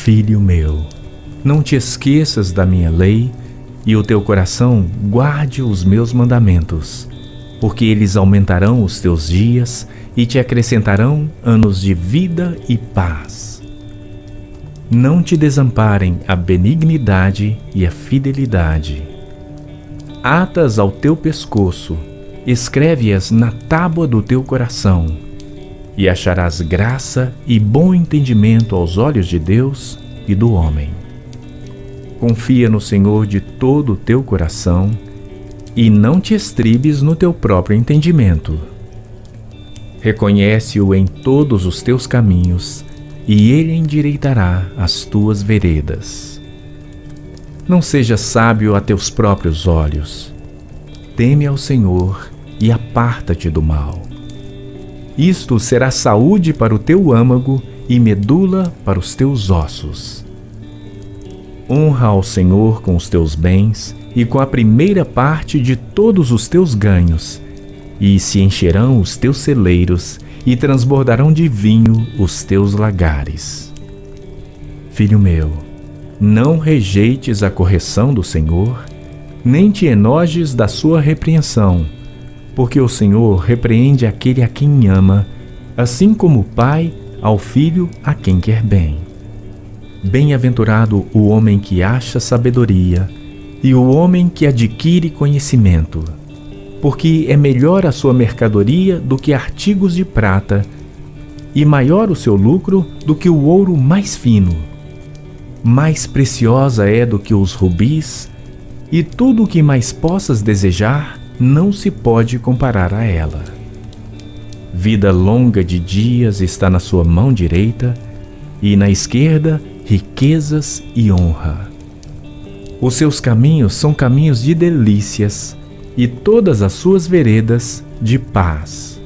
Filho meu, não te esqueças da minha lei, e o teu coração guarde os meus mandamentos, porque eles aumentarão os teus dias e te acrescentarão anos de vida e paz. Não te desamparem a benignidade e a fidelidade. Ata-as ao teu pescoço, escreve-as na tábua do teu coração, e acharás graça e bom entendimento aos olhos de Deus e do homem. Confia no Senhor de todo o teu coração e não te estribes no teu próprio entendimento. Reconhece-o em todos os teus caminhos e ele endireitará as tuas veredas. Não sejas sábio a teus próprios olhos. Teme ao Senhor e aparta-te do mal. Isto será saúde para o teu âmago e medula para os teus ossos. Honra ao Senhor com os teus bens e com a primeira parte de todos os teus ganhos, e se encherão os teus celeiros e transbordarão de vinho os teus lagares. Filho meu, não rejeites a correção do Senhor, nem te enojes da sua repreensão, porque o Senhor repreende aquele a quem ama, assim como o pai ao filho a quem quer bem. Bem-aventurado o homem que acha sabedoria e o homem que adquire conhecimento, porque é melhor a sua mercadoria do que artigos de prata, e maior o seu lucro do que o ouro mais fino. Mais preciosa é do que os rubis, e tudo o que mais possas desejar não se pode comparar a ela. Vida longa de dias está na sua mão direita, e na esquerda riquezas e honra. Os seus caminhos são caminhos de delícias, e todas as suas veredas de paz.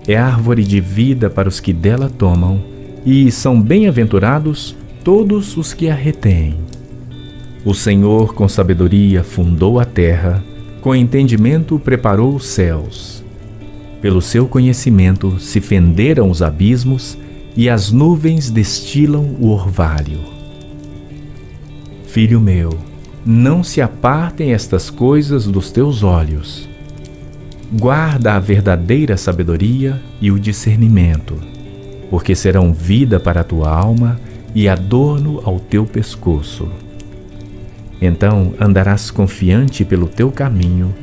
É árvore de vida para os que dela tomam, e são bem-aventurados todos os que a retêm. O Senhor com sabedoria fundou a terra, com entendimento preparou os céus. Pelo seu conhecimento se fenderam os abismos, e as nuvens destilam o orvalho. Filho meu, não se apartem estas coisas dos teus olhos. Guarda a verdadeira sabedoria e o discernimento, porque serão vida para a tua alma e adorno ao teu pescoço. Então andarás confiante pelo teu caminho,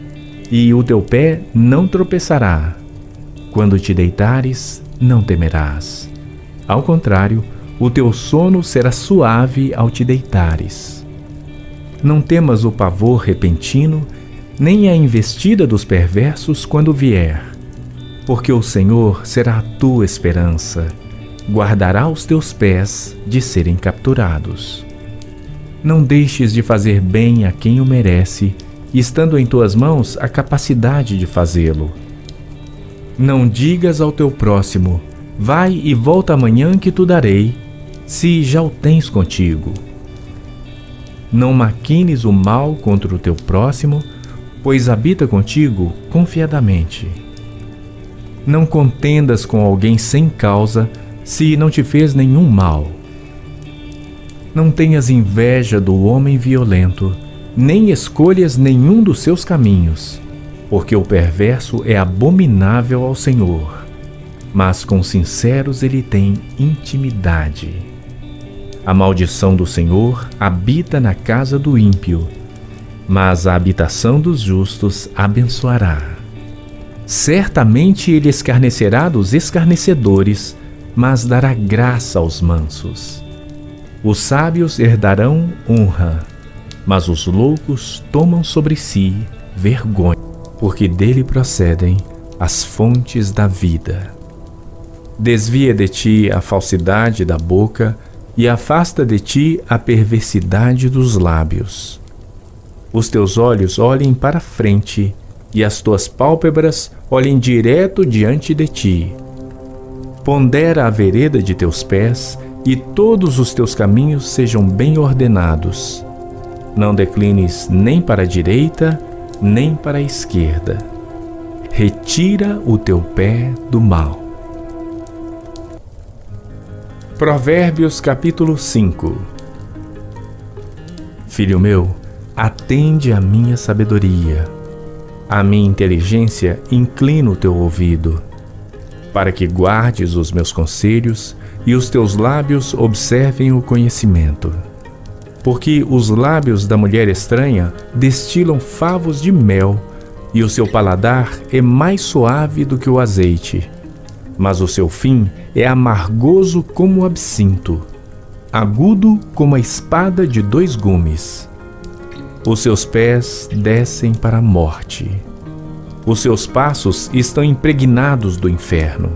e o teu pé não tropeçará. Quando te deitares, não temerás. Ao contrário, o teu sono será suave ao te deitares. Não temas o pavor repentino, nem a investida dos perversos quando vier, porque o Senhor será a tua esperança, guardará os teus pés de serem capturados. Não deixes de fazer bem a quem o merece, estando em tuas mãos a capacidade de fazê-lo. Não digas ao teu próximo: vai e volta amanhã que tu darei, se já o tens contigo. Não maquines o mal contra o teu próximo, pois habita contigo confiadamente. Não contendas com alguém sem causa, se não te fez nenhum mal. Não tenhas inveja do homem violento, nem escolhas nenhum dos seus caminhos, porque o perverso é abominável ao Senhor, mas com sinceros ele tem intimidade. A maldição do Senhor habita na casa do ímpio, mas a habitação dos justos abençoará. Certamente ele escarnecerá dos escarnecedores, mas dará graça aos mansos. Os sábios herdarão honra, mas os loucos tomam sobre si vergonha, porque dele procedem as fontes da vida. Desvia de ti a falsidade da boca e afasta de ti a perversidade dos lábios. Os teus olhos olhem para a frente e as tuas pálpebras olhem direto diante de ti. Pondera a vereda de teus pés e todos os teus caminhos sejam bem ordenados. Não declines nem para a direita, nem para a esquerda. Retira o teu pé do mal. Provérbios capítulo 5. Filho meu, atende à minha sabedoria. À minha inteligência inclina o teu ouvido, para que guardes os meus conselhos e os teus lábios observem o conhecimento. Porque os lábios da mulher estranha destilam favos de mel, e o seu paladar é mais suave do que o azeite, mas o seu fim é amargoso como o absinto, agudo como a espada de 2 gumes. Os seus pés descem para a morte. Os seus passos estão impregnados do inferno.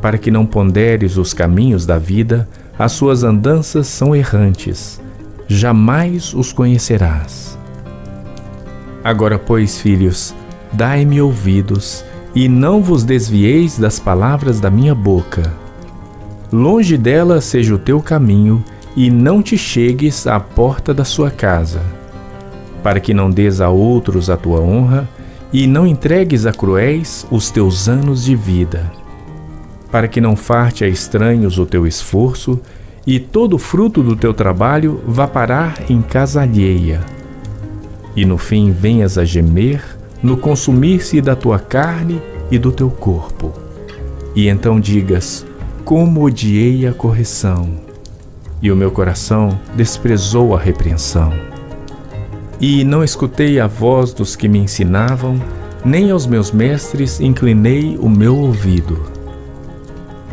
Para que não ponderes os caminhos da vida, as suas andanças são errantes. Jamais os conhecerás. Agora, pois, filhos, dai-me ouvidos, e não vos desvieis das palavras da minha boca. Longe dela seja o teu caminho, e não te chegues à porta da sua casa, para que não dês a outros a tua honra, e não entregues a cruéis os teus anos de vida, para que não farte a estranhos o teu esforço, e todo o fruto do teu trabalho vá parar em casa alheia, e no fim venhas a gemer no consumir-se da tua carne e do teu corpo. E então digas: como odiei a correção, e o meu coração desprezou a repreensão. E não escutei a voz dos que me ensinavam, nem aos meus mestres inclinei o meu ouvido.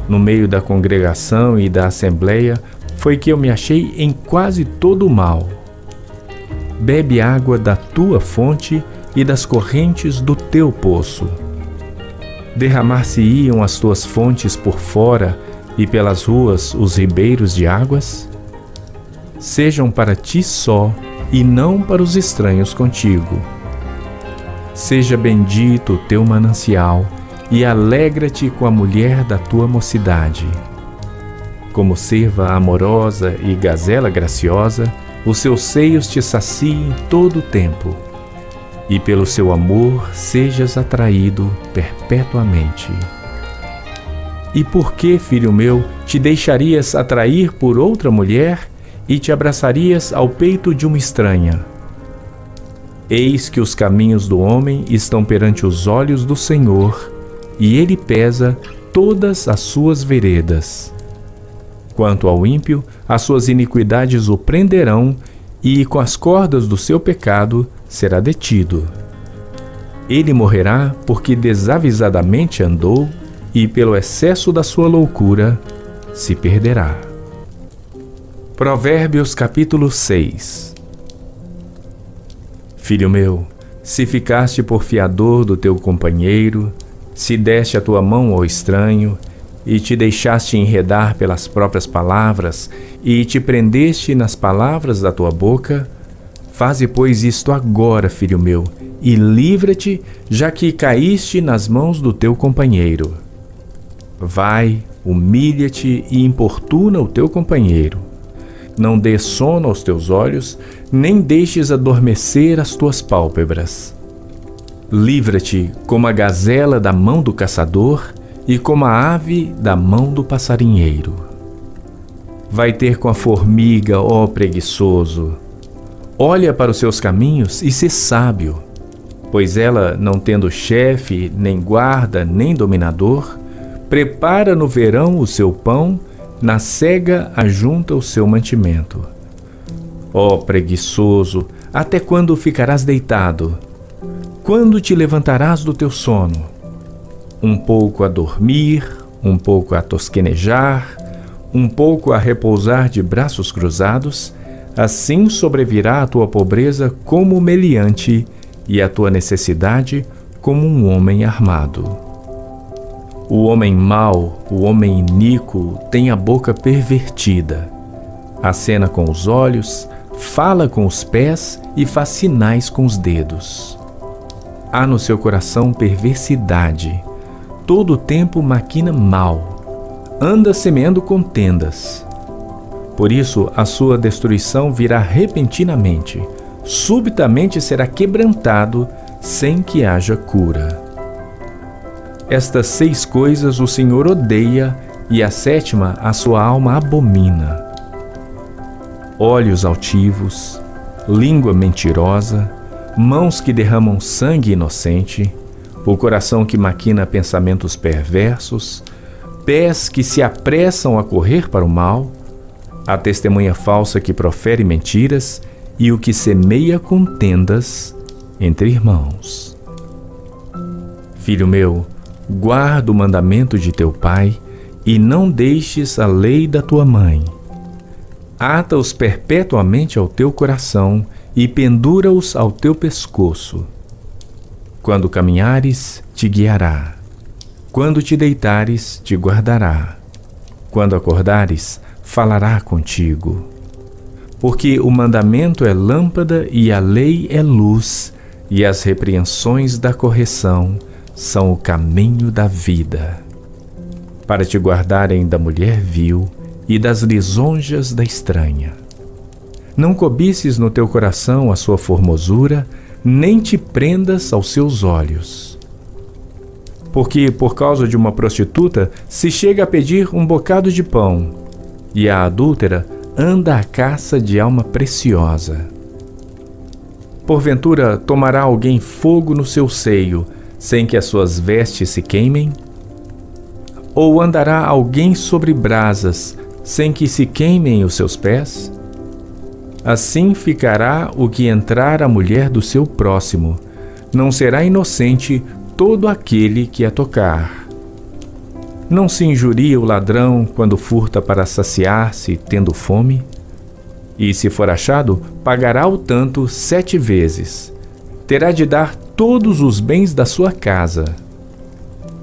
No meio da congregação e da assembleia foi que eu me achei em quase todo o mal. Bebe água da tua fonte e das correntes do teu poço. Derramar-se-iam as tuas fontes por fora e pelas ruas os ribeiros de águas? Sejam para ti só e não para os estranhos contigo. Seja bendito o teu manancial e alegra-te com a mulher da tua mocidade. Como cerva amorosa e gazela graciosa, os seus seios te saciem todo o tempo, e pelo seu amor sejas atraído perpetuamente. E por que, filho meu, te deixarias atrair por outra mulher e te abraçarias ao peito de uma estranha? Eis que os caminhos do homem estão perante os olhos do Senhor, e ele pesa todas as suas veredas. Quanto ao ímpio, as suas iniquidades o prenderão, e com as cordas do seu pecado será detido. Ele morrerá porque desavisadamente andou, e pelo excesso da sua loucura se perderá. Provérbios capítulo 6. Filho meu, se ficaste por fiador do teu companheiro, se deste a tua mão ao estranho, e te deixaste enredar pelas próprias palavras, e te prendeste nas palavras da tua boca, faze, pois, isto agora, filho meu, e livra-te, já que caíste nas mãos do teu companheiro. Vai, humilha-te e importuna o teu companheiro. Não dês sono aos teus olhos, nem deixes adormecer as tuas pálpebras. Livra-te como a gazela da mão do caçador e como a ave da mão do passarinheiro. Vai ter com a formiga, ó preguiçoso. Olha para os seus caminhos e sê sábio, pois ela, não tendo chefe, nem guarda, nem dominador, prepara no verão o seu pão, na cega ajunta o seu mantimento. Ó preguiçoso, até quando ficarás deitado? Quando te levantarás do teu sono? Um pouco a dormir, um pouco a tosquenejar, um pouco a repousar de braços cruzados, assim sobrevirá a tua pobreza como meliante e a tua necessidade como um homem armado. O homem mau, o homem iníquo, tem a boca pervertida. Acena com os olhos, fala com os pés e faz sinais com os dedos. Há no seu coração perversidade, todo o tempo maquina mal, anda semeando contendas. Por isso a sua destruição virá repentinamente, subitamente será quebrantado, sem que haja cura. Estas 6 coisas o Senhor odeia, e a sétima a sua alma abomina. Olhos altivos, língua mentirosa, mãos que derramam sangue inocente, o coração que maquina pensamentos perversos, pés que se apressam a correr para o mal, a testemunha falsa que profere mentiras e o que semeia contendas entre irmãos. Filho meu, guarda o mandamento de teu pai e não deixes a lei da tua mãe. Ata-os perpetuamente ao teu coração e pendura-os ao teu pescoço. Quando caminhares, te guiará. Quando te deitares, te guardará. Quando acordares, falará contigo. Porque o mandamento é lâmpada e a lei é luz, e as repreensões da correção são o caminho da vida, para te guardarem da mulher vil e das lisonjas da estranha. Não cobices no teu coração a sua formosura, nem te prendas aos seus olhos. Porque por causa de uma prostituta se chega a pedir um bocado de pão, e a adúltera anda à caça de alma preciosa. Porventura tomará alguém fogo no seu seio, sem que as suas vestes se queimem? Ou andará alguém sobre brasas, sem que se queimem os seus pés? Assim ficará o que entrar a mulher do seu próximo, não será inocente todo aquele que a tocar. Não se injuria o ladrão quando furta para saciar-se, tendo fome? E se for achado, pagará o tanto 7 vezes. Terá de dar todos os bens da sua casa.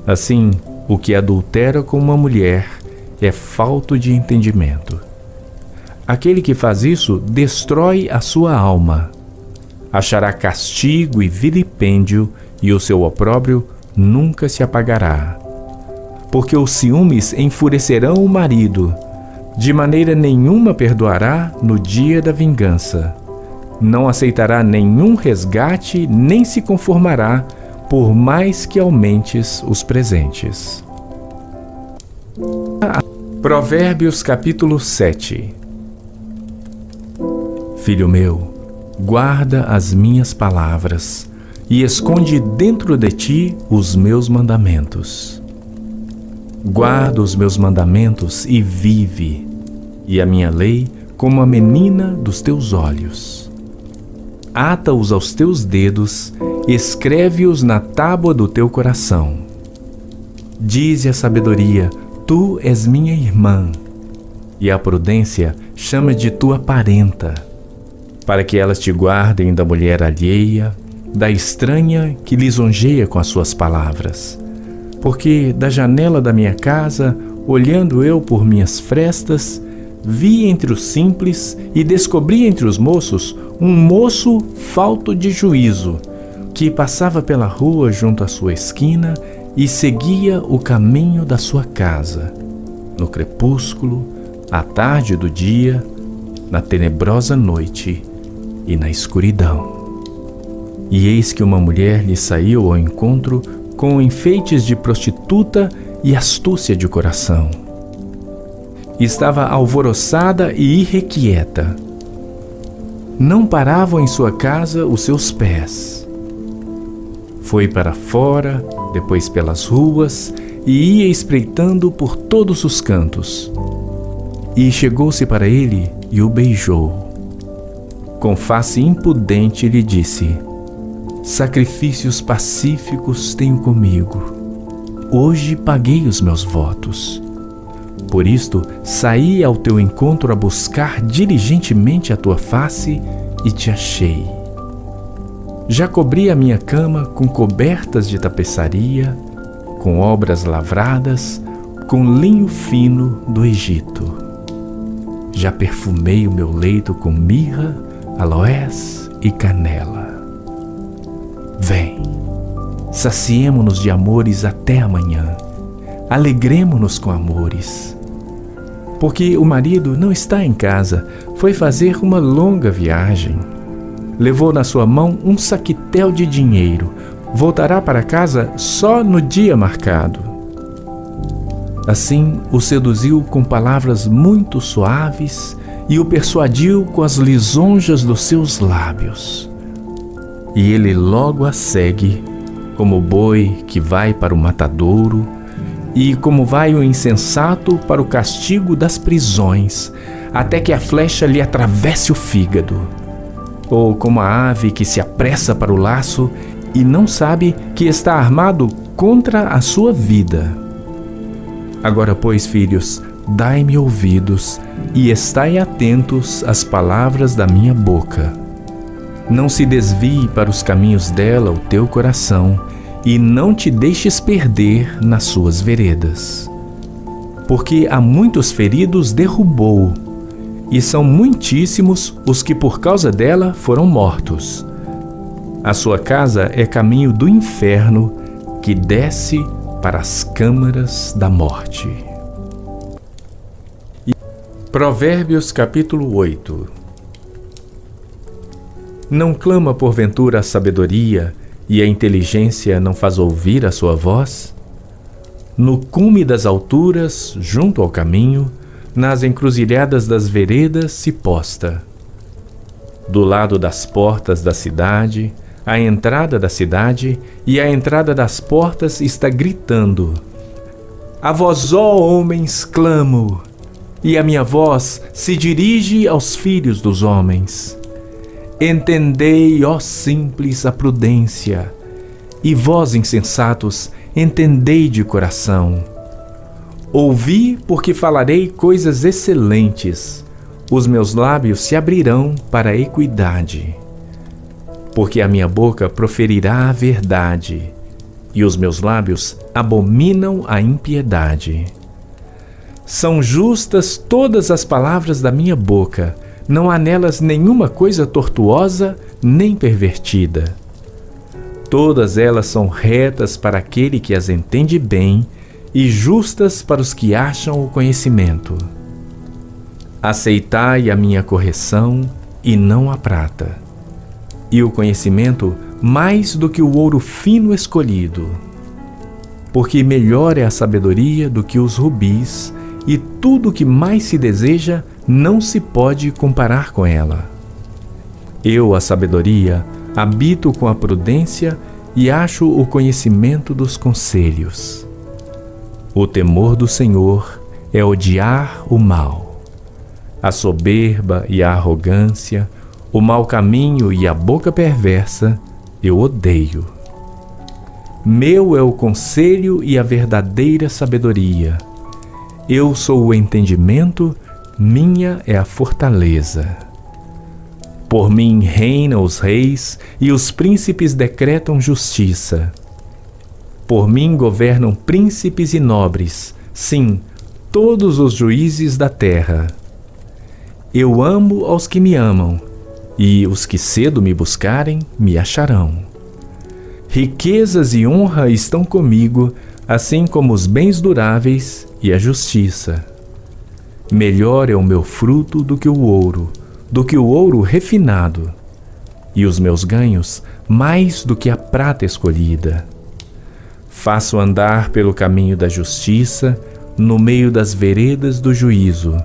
Assim, o que adultera com uma mulher é falto de entendimento. Aquele que faz isso destrói a sua alma. Achará castigo e vilipêndio, e o seu opróbrio nunca se apagará. Porque os ciúmes enfurecerão o marido, de maneira nenhuma perdoará no dia da vingança. Não aceitará nenhum resgate, nem se conformará, por mais que aumentes os presentes. Provérbios capítulo 7. Filho meu, guarda as minhas palavras e esconde dentro de ti os meus mandamentos. Guarda os meus mandamentos e vive, e a minha lei como a menina dos teus olhos. Ata-os aos teus dedos, escreve-os na tábua do teu coração. Dize a sabedoria: tu és minha irmã, e a prudência chama de tua parenta, para que elas te guardem da mulher alheia, da estranha que lisonjeia com as suas palavras. Porque da janela da minha casa, olhando eu por minhas frestas, vi entre os simples e descobri entre os moços um moço falto de juízo, que passava pela rua junto à sua esquina e seguia o caminho da sua casa, no crepúsculo, à tarde do dia, na tenebrosa noite e na escuridão. E eis que uma mulher lhe saiu ao encontro com enfeites de prostituta e astúcia de coração. Estava alvoroçada e irrequieta. Não paravam em sua casa os seus pés. Foi para fora, depois pelas ruas, e ia espreitando por todos os cantos. E chegou-se para ele e o beijou. Com face impudente lhe disse: sacrifícios pacíficos tenho comigo. Hoje paguei os meus votos. Por isto, saí ao teu encontro a buscar diligentemente a tua face e te achei. Já cobri a minha cama com cobertas de tapeçaria, com obras lavradas, com linho fino do Egito. Já perfumei o meu leito com mirra, aloés e canela. Vem, saciemo-nos de amores até amanhã, alegremo-nos com amores. Porque o marido não está em casa, foi fazer uma longa viagem. Levou na sua mão um saquitel de dinheiro, voltará para casa só no dia marcado. Assim o seduziu com palavras muito suaves e o persuadiu com as lisonjas dos seus lábios. E ele logo a segue, como o boi que vai para o matadouro, e como vai o insensato para o castigo das prisões, até que a flecha lhe atravesse o fígado. Ou como a ave que se apressa para o laço e não sabe que está armado contra a sua vida. Agora, pois, filhos, dai-me ouvidos e estai atentos às palavras da minha boca. Não se desvie para os caminhos dela o teu coração, e não te deixes perder nas suas veredas. Porque a muitos feridos derrubou, e são muitíssimos os que por causa dela foram mortos. A sua casa é caminho do inferno, que desce para as câmaras da morte. Provérbios capítulo 8. Não clama porventura a sabedoria, e a inteligência não faz ouvir a sua voz? No cume das alturas, junto ao caminho, nas encruzilhadas das veredas se posta. Do lado das portas da cidade, a entrada da cidade e a entrada das portas está gritando: A vós, ó homens, clamo, e a minha voz se dirige aos filhos dos homens. Entendei, ó simples, a prudência, e vós, insensatos, entendei de coração. Ouvi, porque falarei coisas excelentes, os meus lábios se abrirão para a equidade. Porque a minha boca proferirá a verdade, e os meus lábios abominam a impiedade. São justas todas as palavras da minha boca, não há nelas nenhuma coisa tortuosa nem pervertida. Todas elas são retas para aquele que as entende bem e justas para os que acham o conhecimento. Aceitai a minha correção e não a prata, e o conhecimento mais do que o ouro fino escolhido. Porque melhor é a sabedoria do que os rubis, e tudo o que mais se deseja não se pode comparar com ela. Eu, a sabedoria, habito com a prudência e acho o conhecimento dos conselhos. O temor do Senhor é odiar o mal. A soberba e a arrogância, o mau caminho e a boca perversa, eu odeio. Meu é o conselho e a verdadeira sabedoria. Eu sou o entendimento, minha é a fortaleza. Por mim reinam os reis e os príncipes decretam justiça. Por mim governam príncipes e nobres, sim, todos os juízes da terra. Eu amo aos que me amam, e os que cedo me buscarem me acharão. Riquezas e honra estão comigo, assim como os bens duráveis e a justiça. Melhor é o meu fruto do que o ouro refinado, e os meus ganhos mais do que a prata escolhida. Faço andar pelo caminho da justiça, no meio das veredas do juízo,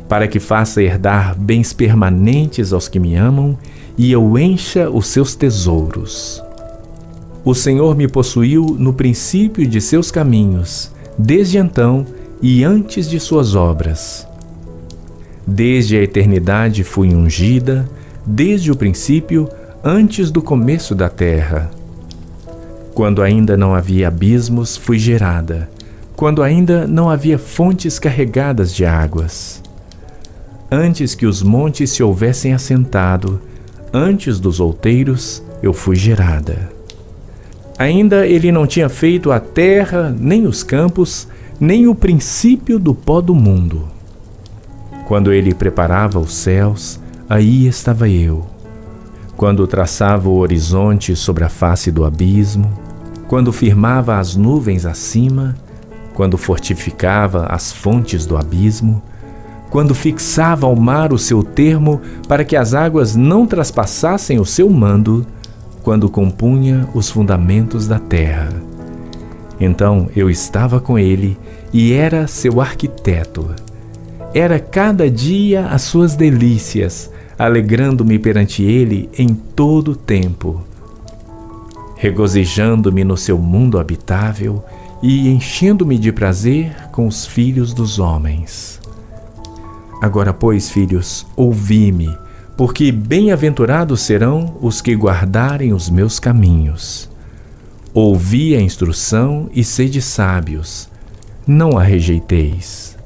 para que faça herdar bens permanentes aos que me amam, e eu encha os seus tesouros. O Senhor me possuiu no princípio de seus caminhos, desde então e antes de suas obras. Desde a eternidade fui ungida, desde o princípio, antes do começo da terra. Quando ainda não havia abismos, fui gerada, quando ainda não havia fontes carregadas de águas. Antes que os montes se houvessem assentado, antes dos outeiros, eu fui gerada. Ainda ele não tinha feito a terra, nem os campos, nem o princípio do pó do mundo. Quando ele preparava os céus, aí estava eu. Quando traçava o horizonte sobre a face do abismo, quando firmava as nuvens acima, quando fortificava as fontes do abismo, quando fixava ao mar o seu termo para que as águas não traspassassem o seu mando, quando compunha os fundamentos da terra. Então eu estava com ele e era seu arquiteto. Era cada dia as suas delícias, alegrando-me perante ele em todo o tempo, regozijando-me no seu mundo habitável e enchendo-me de prazer com os filhos dos homens. Agora, pois, filhos, ouvi-me, porque bem-aventurados serão os que guardarem os meus caminhos. Ouvi a instrução e sede sábios, não a rejeiteis.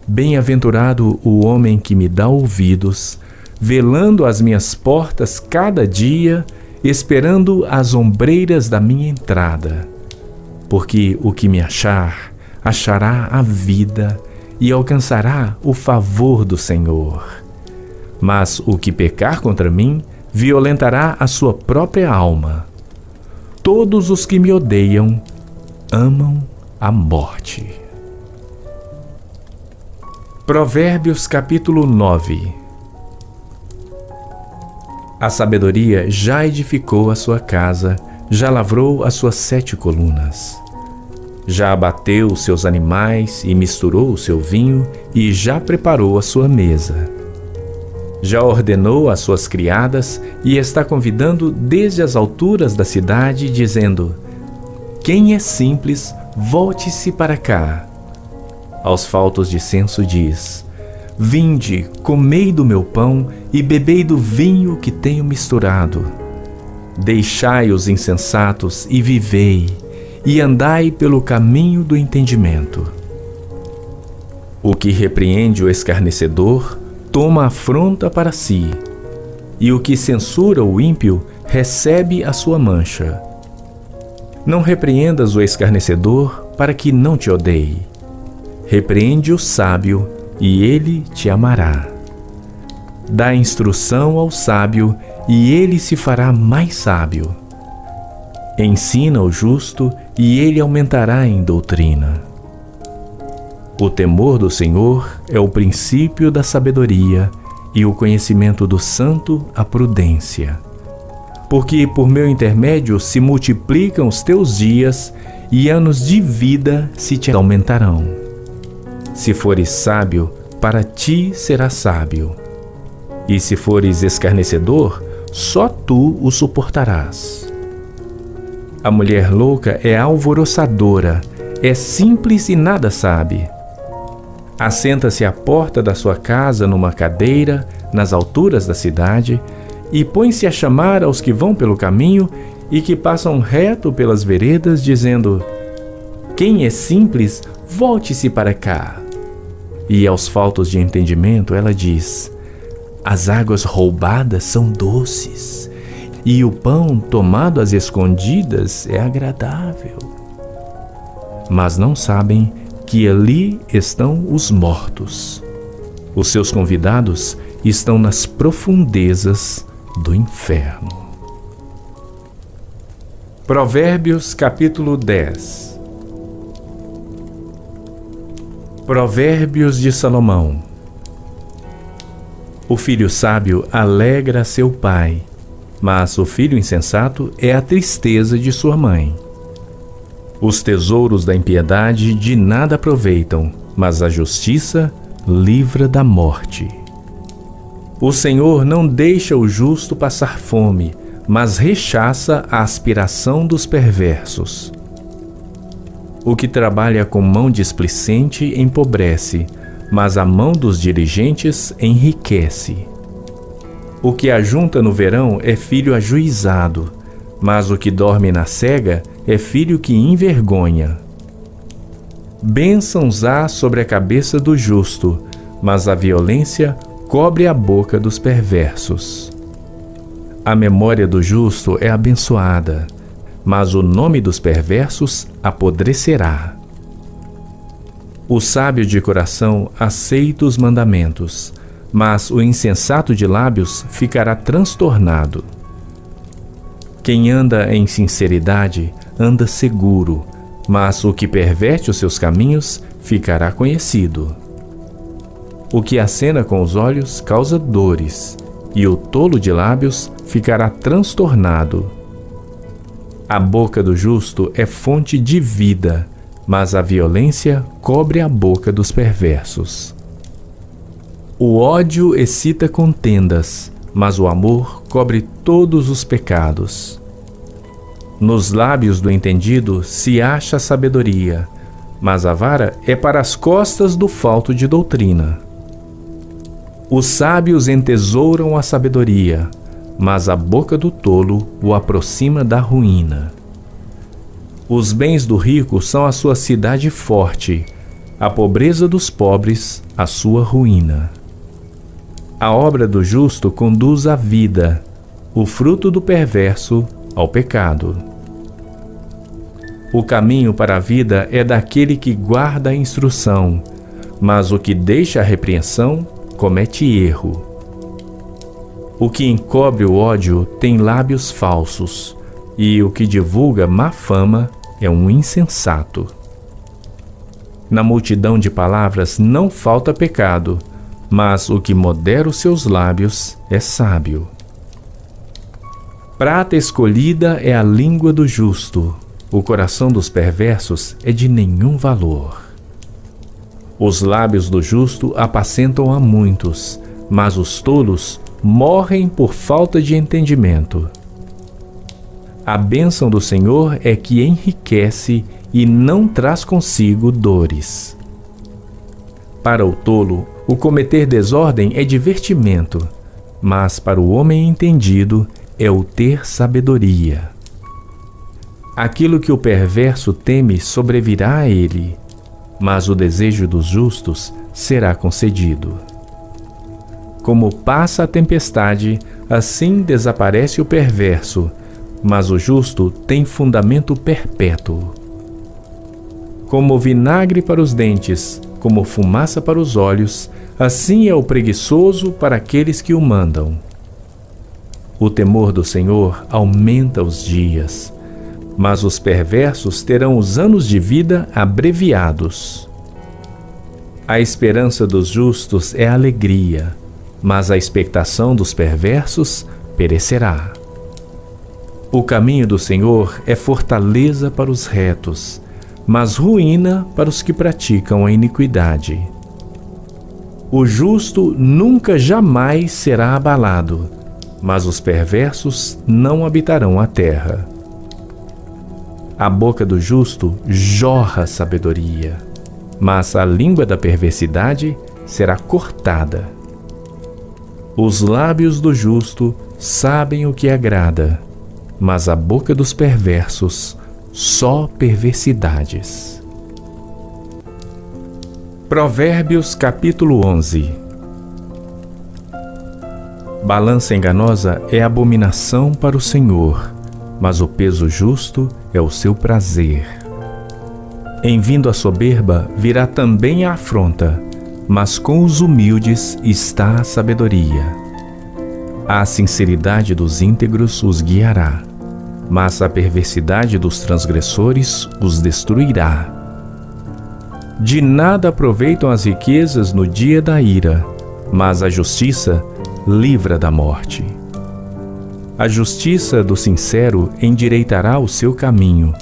Bem-aventurado o homem que me dá ouvidos, velando às minhas portas cada dia, esperando as ombreiras da minha entrada. Porque o que me achar, achará a vida e alcançará o favor do Senhor. Mas o que pecar contra mim, violentará a sua própria alma. Todos os que me odeiam amam a morte. Provérbios capítulo 9. A sabedoria já edificou a sua casa, já lavrou as suas 7 colunas. Já abateu os seus animais e misturou o seu vinho e já preparou a sua mesa. Já ordenou às suas criadas e está convidando desde as alturas da cidade, dizendo: quem é simples, volte-se para cá. Aos faltos de senso diz: vinde, comei do meu pão e bebei do vinho que tenho misturado. Deixai os insensatos e vivei, e andai pelo caminho do entendimento. O que repreende o escarnecedor toma afronta para si, e o que censura o ímpio recebe a sua mancha. Não repreendas o escarnecedor para que não te odeie. Repreende o sábio e ele te amará. Dá instrução ao sábio e ele se fará mais sábio. Ensina o justo e ele aumentará em doutrina. O temor do Senhor é o princípio da sabedoria e o conhecimento do santo a prudência. Porque por meu intermédio se multiplicam os teus dias e anos de vida se te aumentarão. Se fores sábio, para ti será sábio. E se fores escarnecedor, só tu o suportarás. A mulher louca é alvoroçadora, é simples e nada sabe. Assenta-se à porta da sua casa numa cadeira, nas alturas da cidade, e põe-se a chamar aos que vão pelo caminho e que passam reto pelas veredas, dizendo: quem é simples, volte-se para cá. E aos faltos de entendimento ela diz: as águas roubadas são doces, e o pão tomado às escondidas é agradável. Mas não sabem que ali estão os mortos. Os seus convidados estão nas profundezas do inferno. Provérbios capítulo 10. Provérbios de Salomão. O filho sábio alegra seu pai, mas o filho insensato é a tristeza de sua mãe. Os tesouros da impiedade de nada aproveitam, mas a justiça livra da morte. O Senhor não deixa o justo passar fome, mas rechaça a aspiração dos perversos. O que trabalha com mão displicente empobrece, mas a mão dos diligentes enriquece. O que ajunta no verão é filho ajuizado, mas o que dorme na cega é filho que envergonha. Bênçãos há sobre a cabeça do justo, mas a violência cobre a boca dos perversos. A memória do justo é abençoada, mas o nome dos perversos apodrecerá. O sábio de coração aceita os mandamentos, mas o insensato de lábios ficará transtornado. Quem anda em sinceridade anda seguro, mas o que perverte os seus caminhos ficará conhecido. O que acena com os olhos causa dores, e o tolo de lábios ficará transtornado. A boca do justo é fonte de vida, mas a violência cobre a boca dos perversos. O ódio excita contendas, mas o amor cobre todos os pecados. Nos lábios do entendido se acha a sabedoria, mas a vara é para as costas do falto de doutrina. Os sábios entesouram a sabedoria, mas a boca do tolo o aproxima da ruína. Os bens do rico são a sua cidade forte, a pobreza dos pobres a sua ruína. A obra do justo conduz à vida, o fruto do perverso ao pecado. O caminho para a vida é daquele que guarda a instrução, mas o que deixa a repreensão comete erro. O que encobre o ódio tem lábios falsos, e o que divulga má fama é um insensato. Na multidão de palavras não falta pecado, mas o que modera os seus lábios é sábio. Prata escolhida é a língua do justo, o coração dos perversos é de nenhum valor. Os lábios do justo apacentam a muitos, mas os tolos morrem por falta de entendimento. A bênção do Senhor é que enriquece e não traz consigo dores. Para o tolo, o cometer desordem é divertimento, mas para o homem entendido é o ter sabedoria. Aquilo que o perverso teme sobrevirá a ele, mas o desejo dos justos será concedido. Como passa a tempestade, assim desaparece o perverso, mas o justo tem fundamento perpétuo. Como vinagre para os dentes, como fumaça para os olhos, assim é o preguiçoso para aqueles que o mandam. O temor do Senhor aumenta os dias, mas os perversos terão os anos de vida abreviados. A esperança dos justos é alegria, mas a expectação dos perversos perecerá. O caminho do Senhor é fortaleza para os retos, mas ruína para os que praticam a iniquidade. O justo nunca jamais será abalado, mas os perversos não habitarão a terra. A boca do justo jorra sabedoria, mas a língua da perversidade será cortada. Os lábios do justo sabem o que agrada, mas a boca dos perversos só perversidades. Provérbios capítulo 11. Balança enganosa é abominação para o Senhor, mas o peso justo é o seu prazer. Em vindo a soberba virá também a afronta, mas com os humildes está a sabedoria. A sinceridade dos íntegros os guiará, mas a perversidade dos transgressores os destruirá. De nada aproveitam as riquezas no dia da ira, mas a justiça livra da morte. A justiça do sincero endireitará o seu caminho,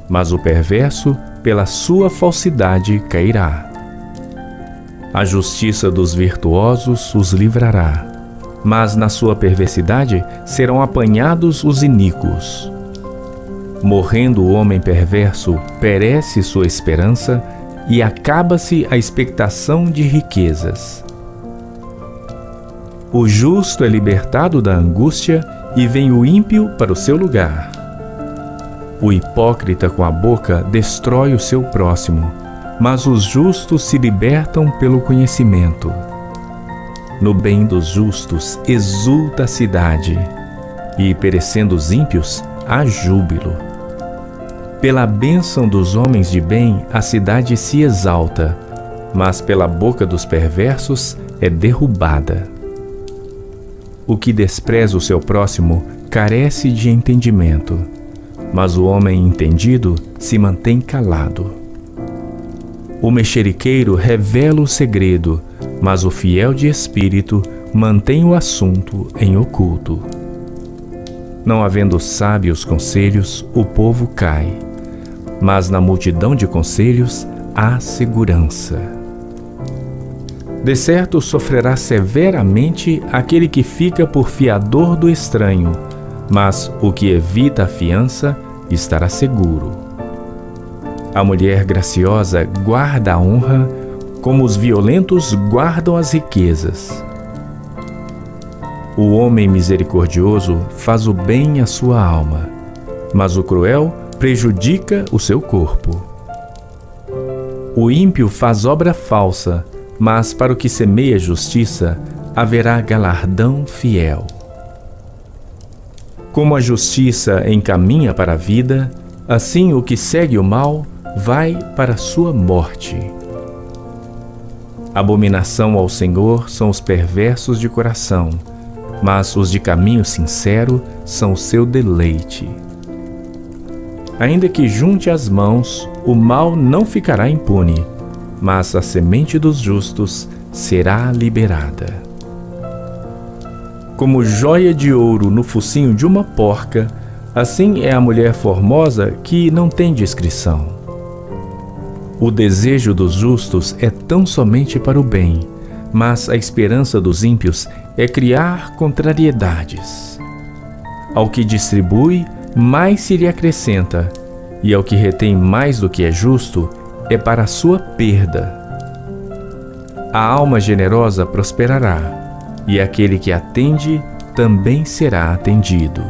mas o perverso, pela sua falsidade, cairá. A justiça dos virtuosos os livrará, mas na sua perversidade serão apanhados os iníquos. Morrendo o homem perverso, perece sua esperança e acaba-se a expectação de riquezas. O justo é libertado da angústia e vem o ímpio para o seu lugar. O hipócrita com a boca destrói o seu próximo, mas os justos se libertam pelo conhecimento. No bem dos justos exulta a cidade, e perecendo os ímpios, há júbilo. Pela bênção dos homens de bem a cidade se exalta, mas pela boca dos perversos é derrubada. O que despreza o seu próximo carece de entendimento, mas o homem entendido se mantém calado. O mexeriqueiro revela o segredo, mas o fiel de espírito mantém o assunto em oculto. Não havendo sábios conselhos, o povo cai, mas na multidão de conselhos há segurança. De certo sofrerá severamente aquele que fica por fiador do estranho, mas o que evita a fiança estará seguro. A mulher graciosa guarda a honra, como os violentos guardam as riquezas. O homem misericordioso faz o bem à sua alma, mas o cruel prejudica o seu corpo. O ímpio faz obra falsa, mas para o que semeia justiça haverá galardão fiel. Como a justiça encaminha para a vida, assim o que segue o mal vai para a sua morte. Abominação ao Senhor são os perversos de coração, mas os de caminho sincero são o seu deleite. Ainda que junte as mãos, o mal não ficará impune, mas a semente dos justos será liberada. Como joia de ouro no focinho de uma porca, assim é a mulher formosa que não tem descrição. O desejo dos justos é tão somente para o bem, mas a esperança dos ímpios é criar contrariedades. Ao que distribui, mais se lhe acrescenta, e ao que retém mais do que é justo, é para a sua perda. A alma generosa prosperará, e aquele que atende também será atendido.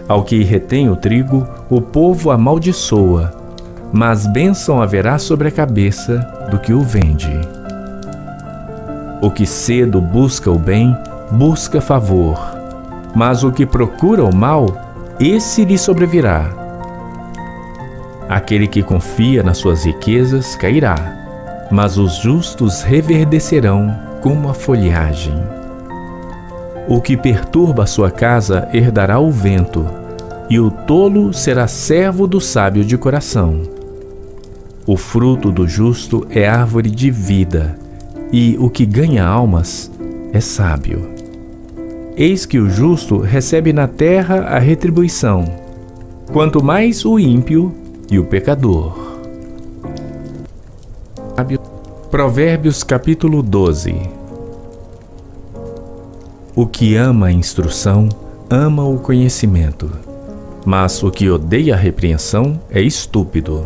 Ao que retém o trigo, o povo amaldiçoa, mas bênção haverá sobre a cabeça do que o vende. O que cedo busca o bem, busca favor, mas o que procura o mal, esse lhe sobrevirá. Aquele que confia nas suas riquezas cairá, mas os justos reverdecerão como a folhagem. O que perturba a sua casa herdará o vento, e o tolo será servo do sábio de coração. O fruto do justo é árvore de vida, e o que ganha almas é sábio. Eis que o justo recebe na terra a retribuição, quanto mais o ímpio e o pecador. Provérbios capítulo 12. O que ama a instrução, ama o conhecimento, mas o que odeia a repreensão é estúpido.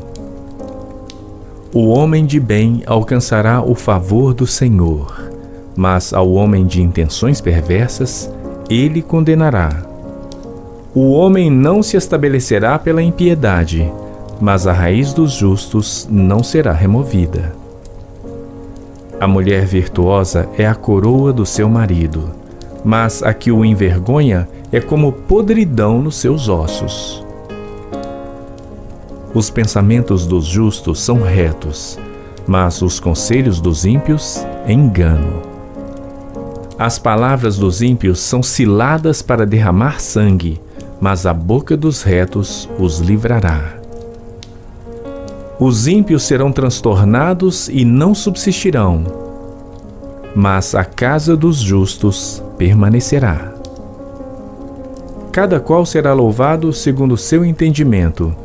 O homem de bem alcançará o favor do Senhor, mas ao homem de intenções perversas, ele condenará. O homem não se estabelecerá pela impiedade, mas a raiz dos justos não será removida. A mulher virtuosa é a coroa do seu marido, mas a que o envergonha é como podridão nos seus ossos. Os pensamentos dos justos são retos, mas os conselhos dos ímpios é engano. As palavras dos ímpios são ciladas para derramar sangue, mas a boca dos retos os livrará. Os ímpios serão transtornados e não subsistirão, mas a casa dos justos permanecerá. Cada qual será louvado segundo o seu entendimento,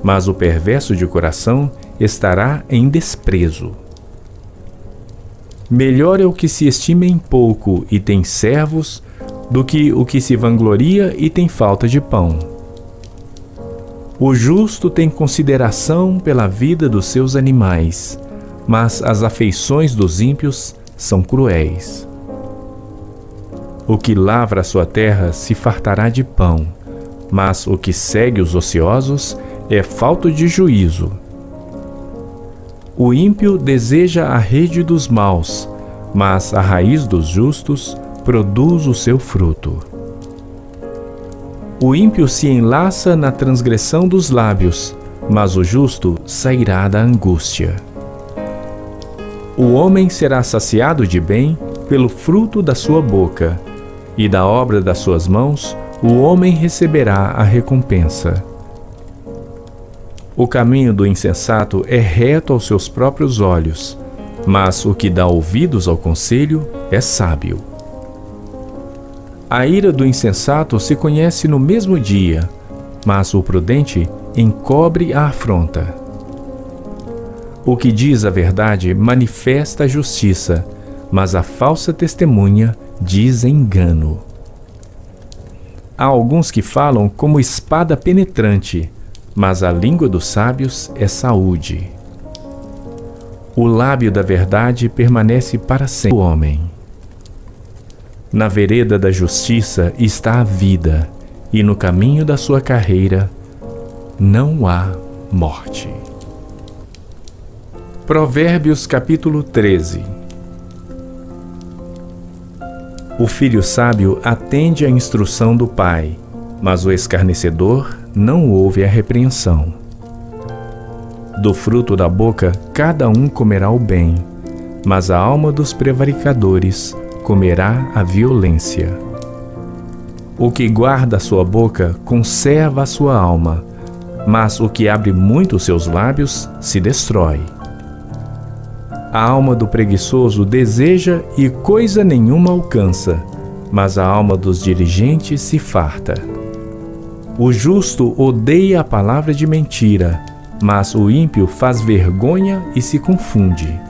mas o perverso de coração estará em desprezo. Melhor é o que se estima em pouco e tem servos, do que o que se vangloria e tem falta de pão. O justo tem consideração pela vida dos seus animais, mas as afeições dos ímpios são cruéis. O que lavra a sua terra se fartará de pão, mas o que segue os ociosos é falto de juízo. O ímpio deseja a rede dos maus, mas a raiz dos justos produz o seu fruto. O ímpio se enlaça na transgressão dos lábios, mas o justo sairá da angústia. O homem será saciado de bem pelo fruto da sua boca, e da obra das suas mãos o homem receberá a recompensa. O caminho do insensato é reto aos seus próprios olhos, mas o que dá ouvidos ao conselho é sábio. A ira do insensato se conhece no mesmo dia, mas o prudente encobre a afronta. O que diz a verdade manifesta a justiça, mas a falsa testemunha diz engano. Há alguns que falam como espada penetrante, mas a língua dos sábios é saúde. O lábio da verdade permanece para sempre o homem. Na vereda da justiça está a vida, e no caminho da sua carreira não há morte. Provérbios capítulo 13. O filho sábio atende à instrução do pai, mas o escarnecedor não ouve a repreensão. Do fruto da boca cada um comerá o bem, mas a alma dos prevaricadores comerá a violência. O que guarda a sua boca conserva a sua alma, mas o que abre muito os seus lábios se destrói. A alma do preguiçoso deseja e coisa nenhuma alcança, mas a alma dos diligentes se farta. O justo odeia a palavra de mentira, mas o ímpio faz vergonha e se confunde.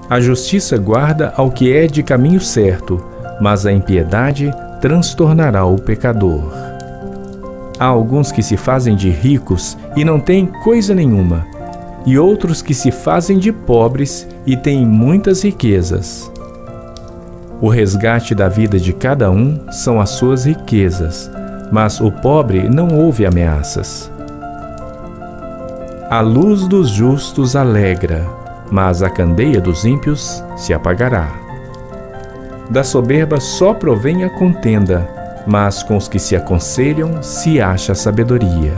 A justiça guarda ao que é de caminho certo, mas a impiedade transtornará o pecador. Há alguns que se fazem de ricos e não têm coisa nenhuma, e outros que se fazem de pobres e têm muitas riquezas. O resgate da vida de cada um são as suas riquezas, mas o pobre não ouve ameaças. A luz dos justos alegra, mas a candeia dos ímpios se apagará. Da soberba só provém a contenda, mas com os que se aconselham se acha sabedoria.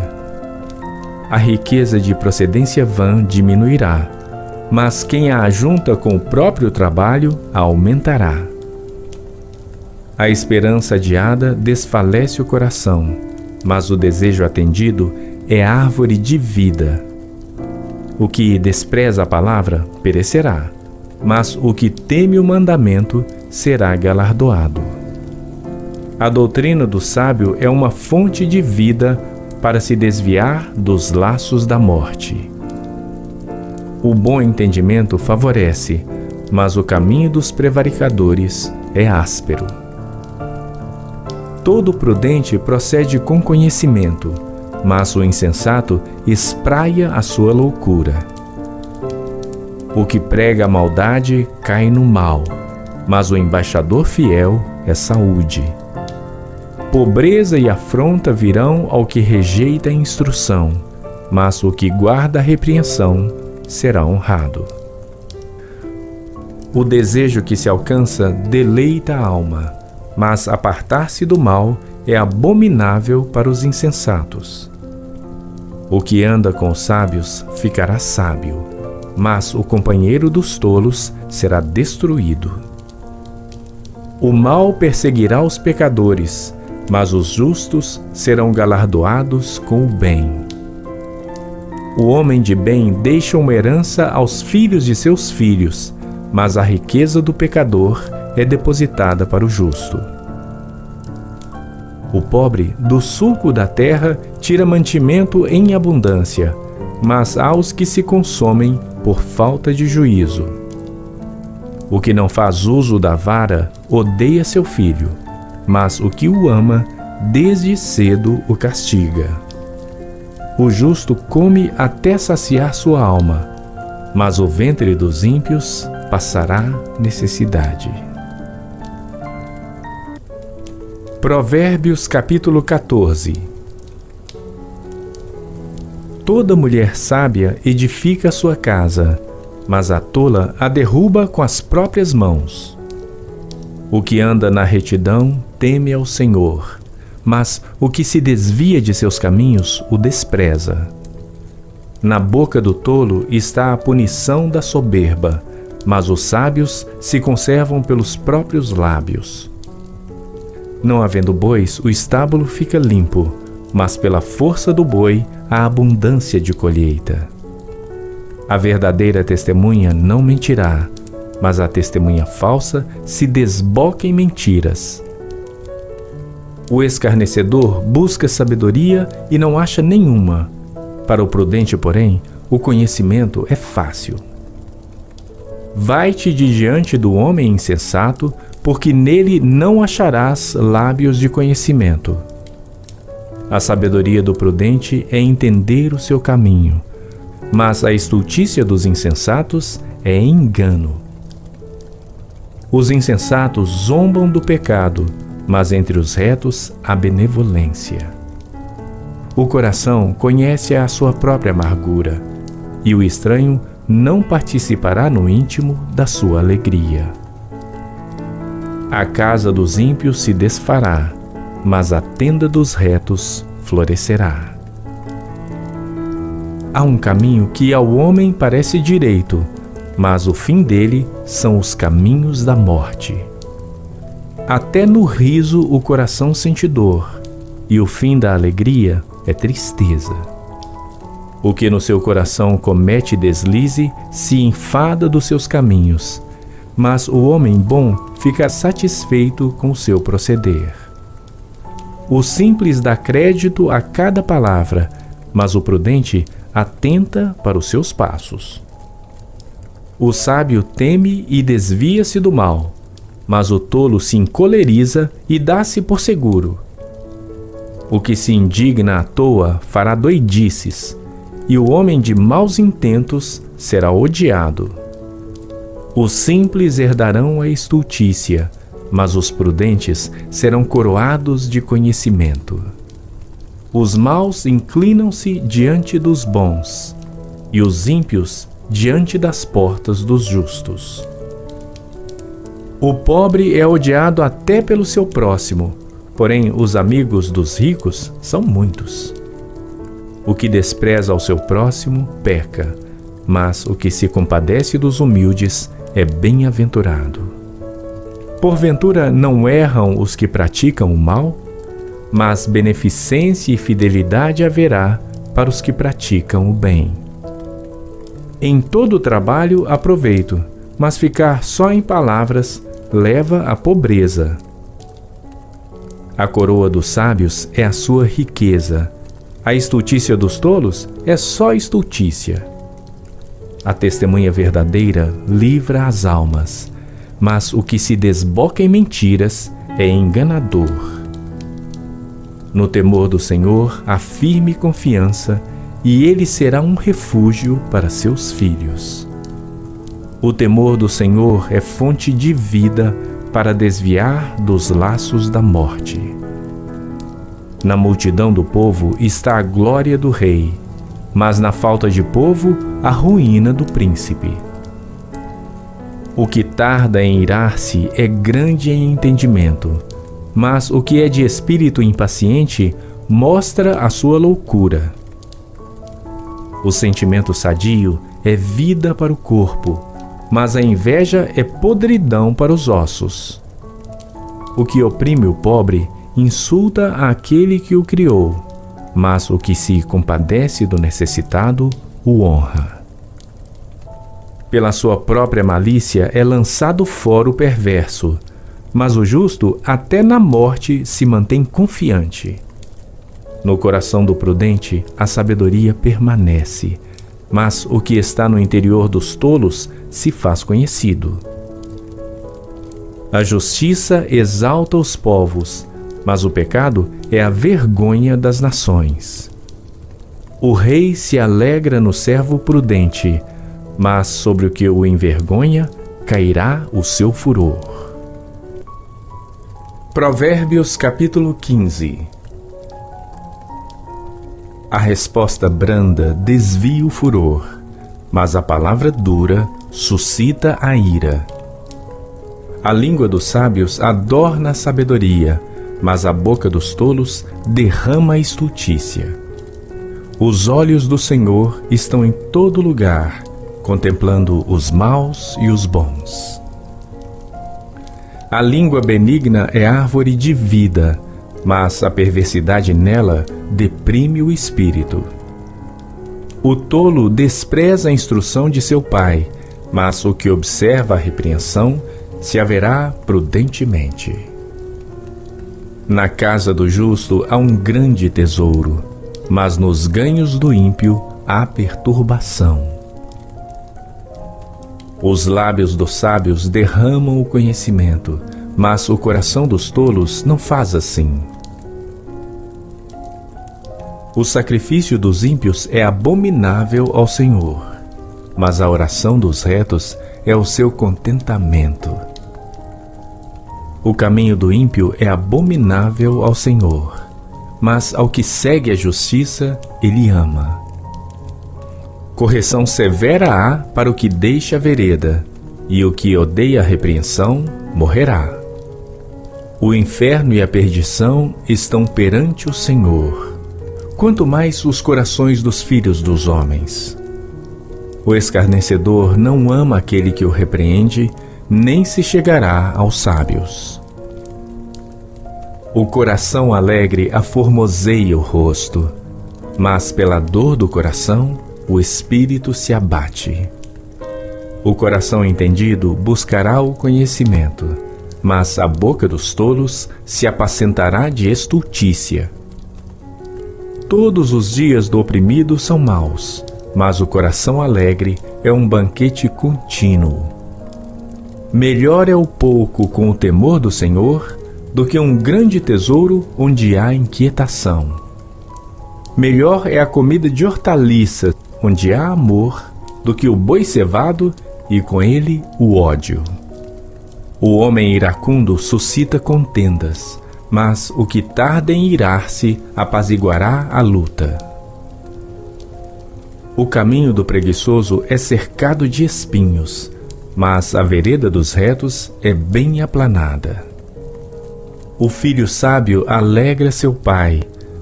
A riqueza de procedência vã diminuirá, mas quem a ajunta com o próprio trabalho a aumentará. A esperança adiada desfalece o coração, mas o desejo atendido é árvore de vida. O que despreza a palavra perecerá, mas o que teme o mandamento será galardoado. A doutrina do sábio é uma fonte de vida para se desviar dos laços da morte. O bom entendimento favorece, mas o caminho dos prevaricadores é áspero. Todo prudente procede com conhecimento, mas o insensato espraia a sua loucura. O que prega a maldade cai no mal, mas o embaixador fiel é saúde. Pobreza e afronta virão ao que rejeita a instrução, mas o que guarda a repreensão será honrado. O desejo que se alcança deleita a alma, mas apartar-se do mal é abominável para os insensatos. O que anda com os sábios ficará sábio, mas o companheiro dos tolos será destruído. O mal perseguirá os pecadores, mas os justos serão galardoados com o bem. O homem de bem deixa uma herança aos filhos de seus filhos, mas a riqueza do pecador é depositada para o justo. O pobre do sulco da terra tira mantimento em abundância, mas há os que se consomem por falta de juízo. O que não faz uso da vara odeia seu filho, mas o que o ama, desde cedo o castiga. O justo come até saciar sua alma, mas o ventre dos ímpios passará necessidade. Provérbios capítulo 14. Toda mulher sábia edifica sua casa, mas a tola a derruba com as próprias mãos. O que anda na retidão teme ao Senhor, mas o que se desvia de seus caminhos o despreza. Na boca do tolo está a punição da soberba, mas os sábios se conservam pelos próprios lábios. Não havendo bois, o estábulo fica limpo, mas pela força do boi há abundância de colheita. A verdadeira testemunha não mentirá, mas a testemunha falsa se desboca em mentiras. O escarnecedor busca sabedoria e não acha nenhuma. Para o prudente, porém, o conhecimento é fácil. Vai-te de diante do homem insensato, porque nele não acharás lábios de conhecimento. A sabedoria do prudente é entender o seu caminho, mas a estultícia dos insensatos é engano. Os insensatos zombam do pecado, mas entre os retos há benevolência. O coração conhece a sua própria amargura, e o estranho não participará no íntimo da sua alegria. A casa dos ímpios se desfará, mas a tenda dos retos florescerá. Há um caminho que ao homem parece direito, mas o fim dele são os caminhos da morte. Até no riso o coração sente dor, e o fim da alegria é tristeza. O que no seu coração comete deslize se enfada dos seus caminhos, mas o homem bom fica satisfeito com o seu proceder. O simples dá crédito a cada palavra, mas o prudente atenta para os seus passos. O sábio teme e desvia-se do mal, mas o tolo se encoleriza e dá-se por seguro. O que se indigna à toa fará doidices, e o homem de maus intentos será odiado. Os simples herdarão a estultícia, mas os prudentes serão coroados de conhecimento. Os maus inclinam-se diante dos bons, e os ímpios diante das portas dos justos. O pobre é odiado até pelo seu próximo, porém os amigos dos ricos são muitos. O que despreza ao seu próximo peca, mas o que se compadece dos humildes é bem-aventurado. Porventura não erram os que praticam o mal? Mas beneficência e fidelidade haverá para os que praticam o bem. Em todo trabalho há proveito, mas ficar só em palavras leva à pobreza. A coroa dos sábios é a sua riqueza. A estultícia dos tolos é só estultícia. A testemunha verdadeira livra as almas, mas o que se desboca em mentiras é enganador. No temor do Senhor há firme confiança, e ele será um refúgio para seus filhos. O temor do Senhor é fonte de vida para desviar dos laços da morte. Na multidão do povo está a glória do rei, mas na falta de povo, a ruína do príncipe. O que tarda em irar-se é grande em entendimento, mas o que é de espírito impaciente mostra a sua loucura. O sentimento sadio é vida para o corpo, mas a inveja é podridão para os ossos. O que oprime o pobre insulta aquele que o criou, mas o que se compadece do necessitado o honra. Pela sua própria malícia é lançado fora o perverso, mas o justo até na morte se mantém confiante. No coração do prudente a sabedoria permanece, mas o que está no interior dos tolos se faz conhecido. A justiça exalta os povos, mas o pecado é a vergonha das nações. O rei se alegra no servo prudente, mas sobre o que o envergonha cairá o seu furor. Provérbios capítulo 15. A resposta branda desvia o furor, mas a palavra dura suscita a ira. A língua dos sábios adorna a sabedoria, mas a boca dos tolos derrama a estultícia. Os olhos do Senhor estão em todo lugar, contemplando os maus e os bons. A língua benigna é árvore de vida, mas a perversidade nela deprime o espírito. O tolo despreza a instrução de seu pai, mas o que observa a repreensão se haverá prudentemente. Na casa do justo há um grande tesouro, mas nos ganhos do ímpio há perturbação. Os lábios dos sábios derramam o conhecimento, mas o coração dos tolos não faz assim. O sacrifício dos ímpios é abominável ao Senhor, mas a oração dos retos é o seu contentamento. O caminho do ímpio é abominável ao Senhor, mas ao que segue a justiça, ele ama. Correção severa há para o que deixa a vereda, e o que odeia a repreensão morrerá. O inferno e a perdição estão perante o Senhor, quanto mais os corações dos filhos dos homens. O escarnecedor não ama aquele que o repreende, nem se chegará aos sábios. O coração alegre aformoseia o rosto, mas pela dor do coração o espírito se abate. O coração entendido buscará o conhecimento, mas a boca dos tolos se apacentará de estultícia. Todos os dias do oprimido são maus, mas o coração alegre é um banquete contínuo. Melhor é o pouco com o temor do Senhor do que um grande tesouro onde há inquietação. Melhor é a comida de hortaliça onde há amor do que o boi cevado e com ele o ódio. O homem iracundo suscita contendas, mas o que tarda em irar-se apaziguará a luta. O caminho do preguiçoso é cercado de espinhos, mas a vereda dos retos é bem aplanada. O filho sábio alegra seu pai,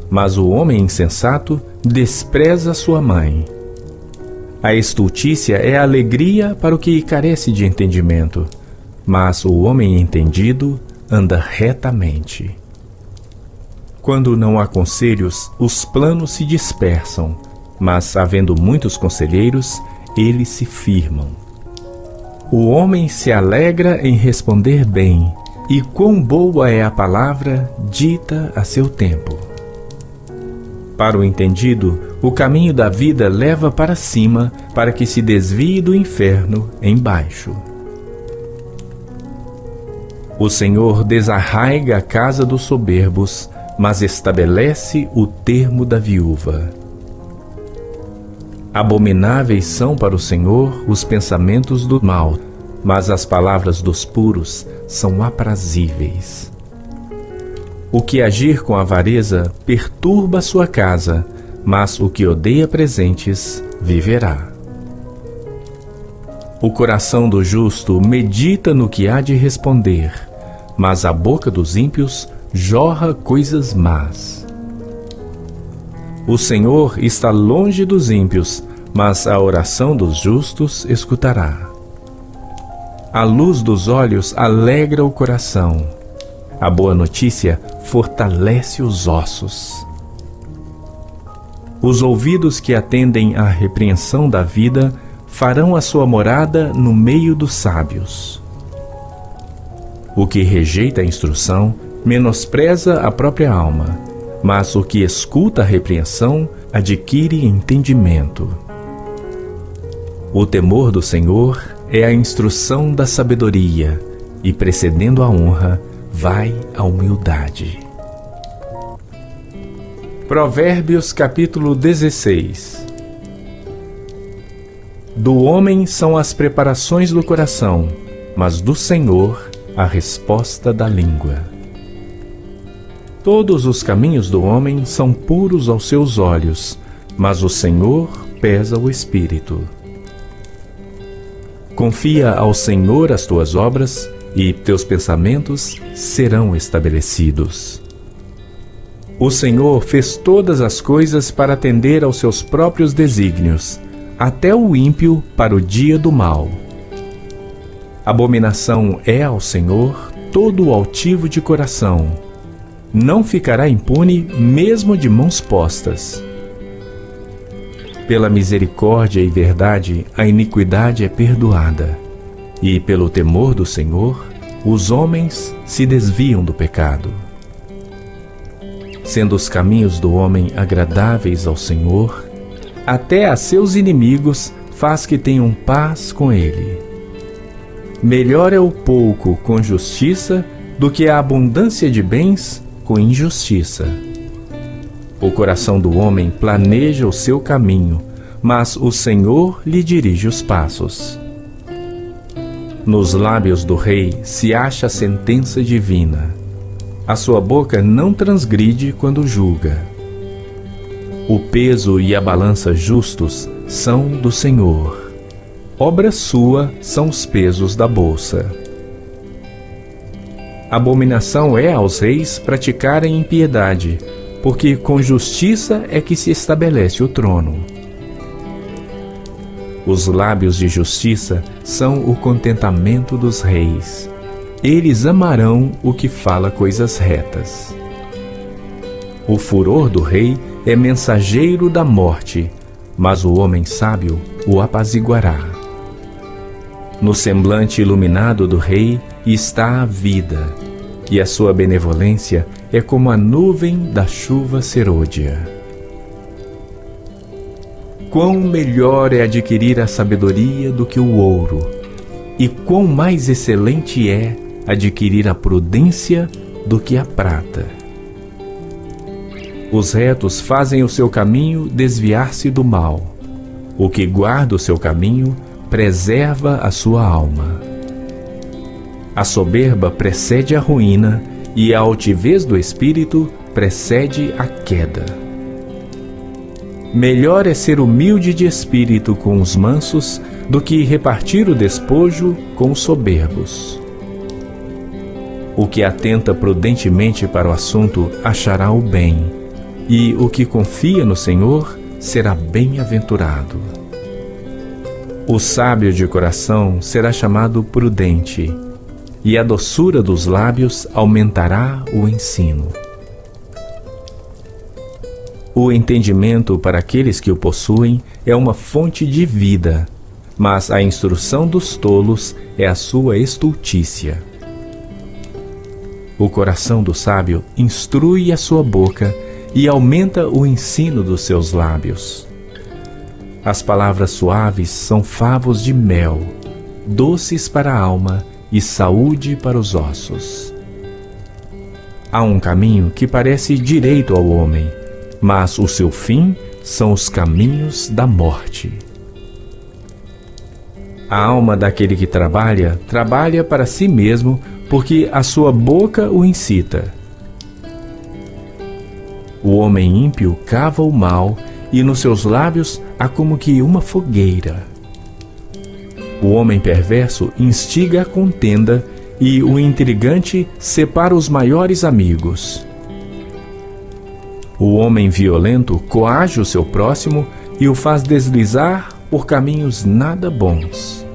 mas o homem insensato despreza sua mãe. A estultícia é a alegria para o que carece de entendimento, mas o homem entendido anda retamente. Quando não há conselhos, os planos se dispersam, mas havendo muitos conselheiros, eles se firmam. O homem se alegra em responder bem, e quão boa é a palavra dita a seu tempo. Para o entendido, o caminho da vida leva para cima, para que se desvie do inferno embaixo. O Senhor desarraiga a casa dos soberbos, mas estabelece o termo da viúva. Abomináveis são para o Senhor os pensamentos do mal, mas as palavras dos puros são aprazíveis. O que agir com avareza perturba sua casa, mas o que odeia presentes viverá. O coração do justo medita no que há de responder, mas a boca dos ímpios jorra coisas más. O Senhor está longe dos ímpios, mas a oração dos justos escutará. A luz dos olhos alegra o coração. A boa notícia fortalece os ossos. Os ouvidos que atendem à repreensão da vida farão a sua morada no meio dos sábios. O que rejeita a instrução menospreza a própria alma, mas o que escuta a repreensão adquire entendimento. O temor do Senhor é a instrução da sabedoria, e precedendo a honra, vai a humildade. Provérbios capítulo 16. Do homem são as preparações do coração, mas do Senhor a resposta da língua. Todos os caminhos do homem são puros aos seus olhos, mas o Senhor pesa o espírito. Confia ao Senhor as tuas obras, e teus pensamentos serão estabelecidos. O Senhor fez todas as coisas para atender aos seus próprios desígnios, até o ímpio para o dia do mal. Abominação é ao Senhor todo o altivo de coração. Não ficará impune mesmo de mãos postas. Pela misericórdia e verdade, a iniquidade é perdoada, e pelo temor do Senhor, os homens se desviam do pecado. sendo os caminhos do homem agradáveis ao Senhor, até a seus inimigos faz que tenham paz com ele. Melhor é o pouco com justiça do que a abundância de bens com injustiça. O coração do homem planeja o seu caminho, mas o Senhor lhe dirige os passos. Nos lábios do rei se acha a sentença divina. A sua boca não transgride quando julga. O peso e a balança justos são do Senhor. Obra sua são os pesos da bolsa. Abominação é aos reis praticarem impiedade, porque com justiça é que se estabelece o trono. Os lábios de justiça são o contentamento dos reis. Eles amarão o que fala coisas retas. O furor do rei é mensageiro da morte, mas o homem sábio o apaziguará. No semblante iluminado do rei está a vida, e a sua benevolência é como a nuvem da chuva serôdia. Quão melhor é adquirir a sabedoria do que o ouro, e quão mais excelente é adquirir a prudência do que a prata. Os retos fazem o seu caminho desviar-se do mal. O que guarda o seu caminho preserva a sua alma. A soberba precede a ruína, e a altivez do espírito precede a queda. Melhor é ser humilde de espírito com os mansos do que repartir o despojo com os soberbos. O que atenta prudentemente para o assunto achará o bem, e o que confia no Senhor será bem-aventurado. O sábio de coração será chamado prudente, e a doçura dos lábios aumentará o ensino. O entendimento para aqueles que o possuem é uma fonte de vida, mas a instrução dos tolos é a sua estultícia. O coração do sábio instrui a sua boca e aumenta o ensino dos seus lábios. As palavras suaves são favos de mel, doces para a alma e saúde para os ossos. Há um caminho que parece direito ao homem, mas o seu fim são os caminhos da morte. A alma daquele que trabalha para si mesmo, porque a sua boca o incita. O homem ímpio cava o mal, e nos seus lábios há como que uma fogueira. O homem perverso instiga a contenda, e o intrigante separa os maiores amigos. O homem violento coage o seu próximo e o faz deslizar por caminhos nada bons.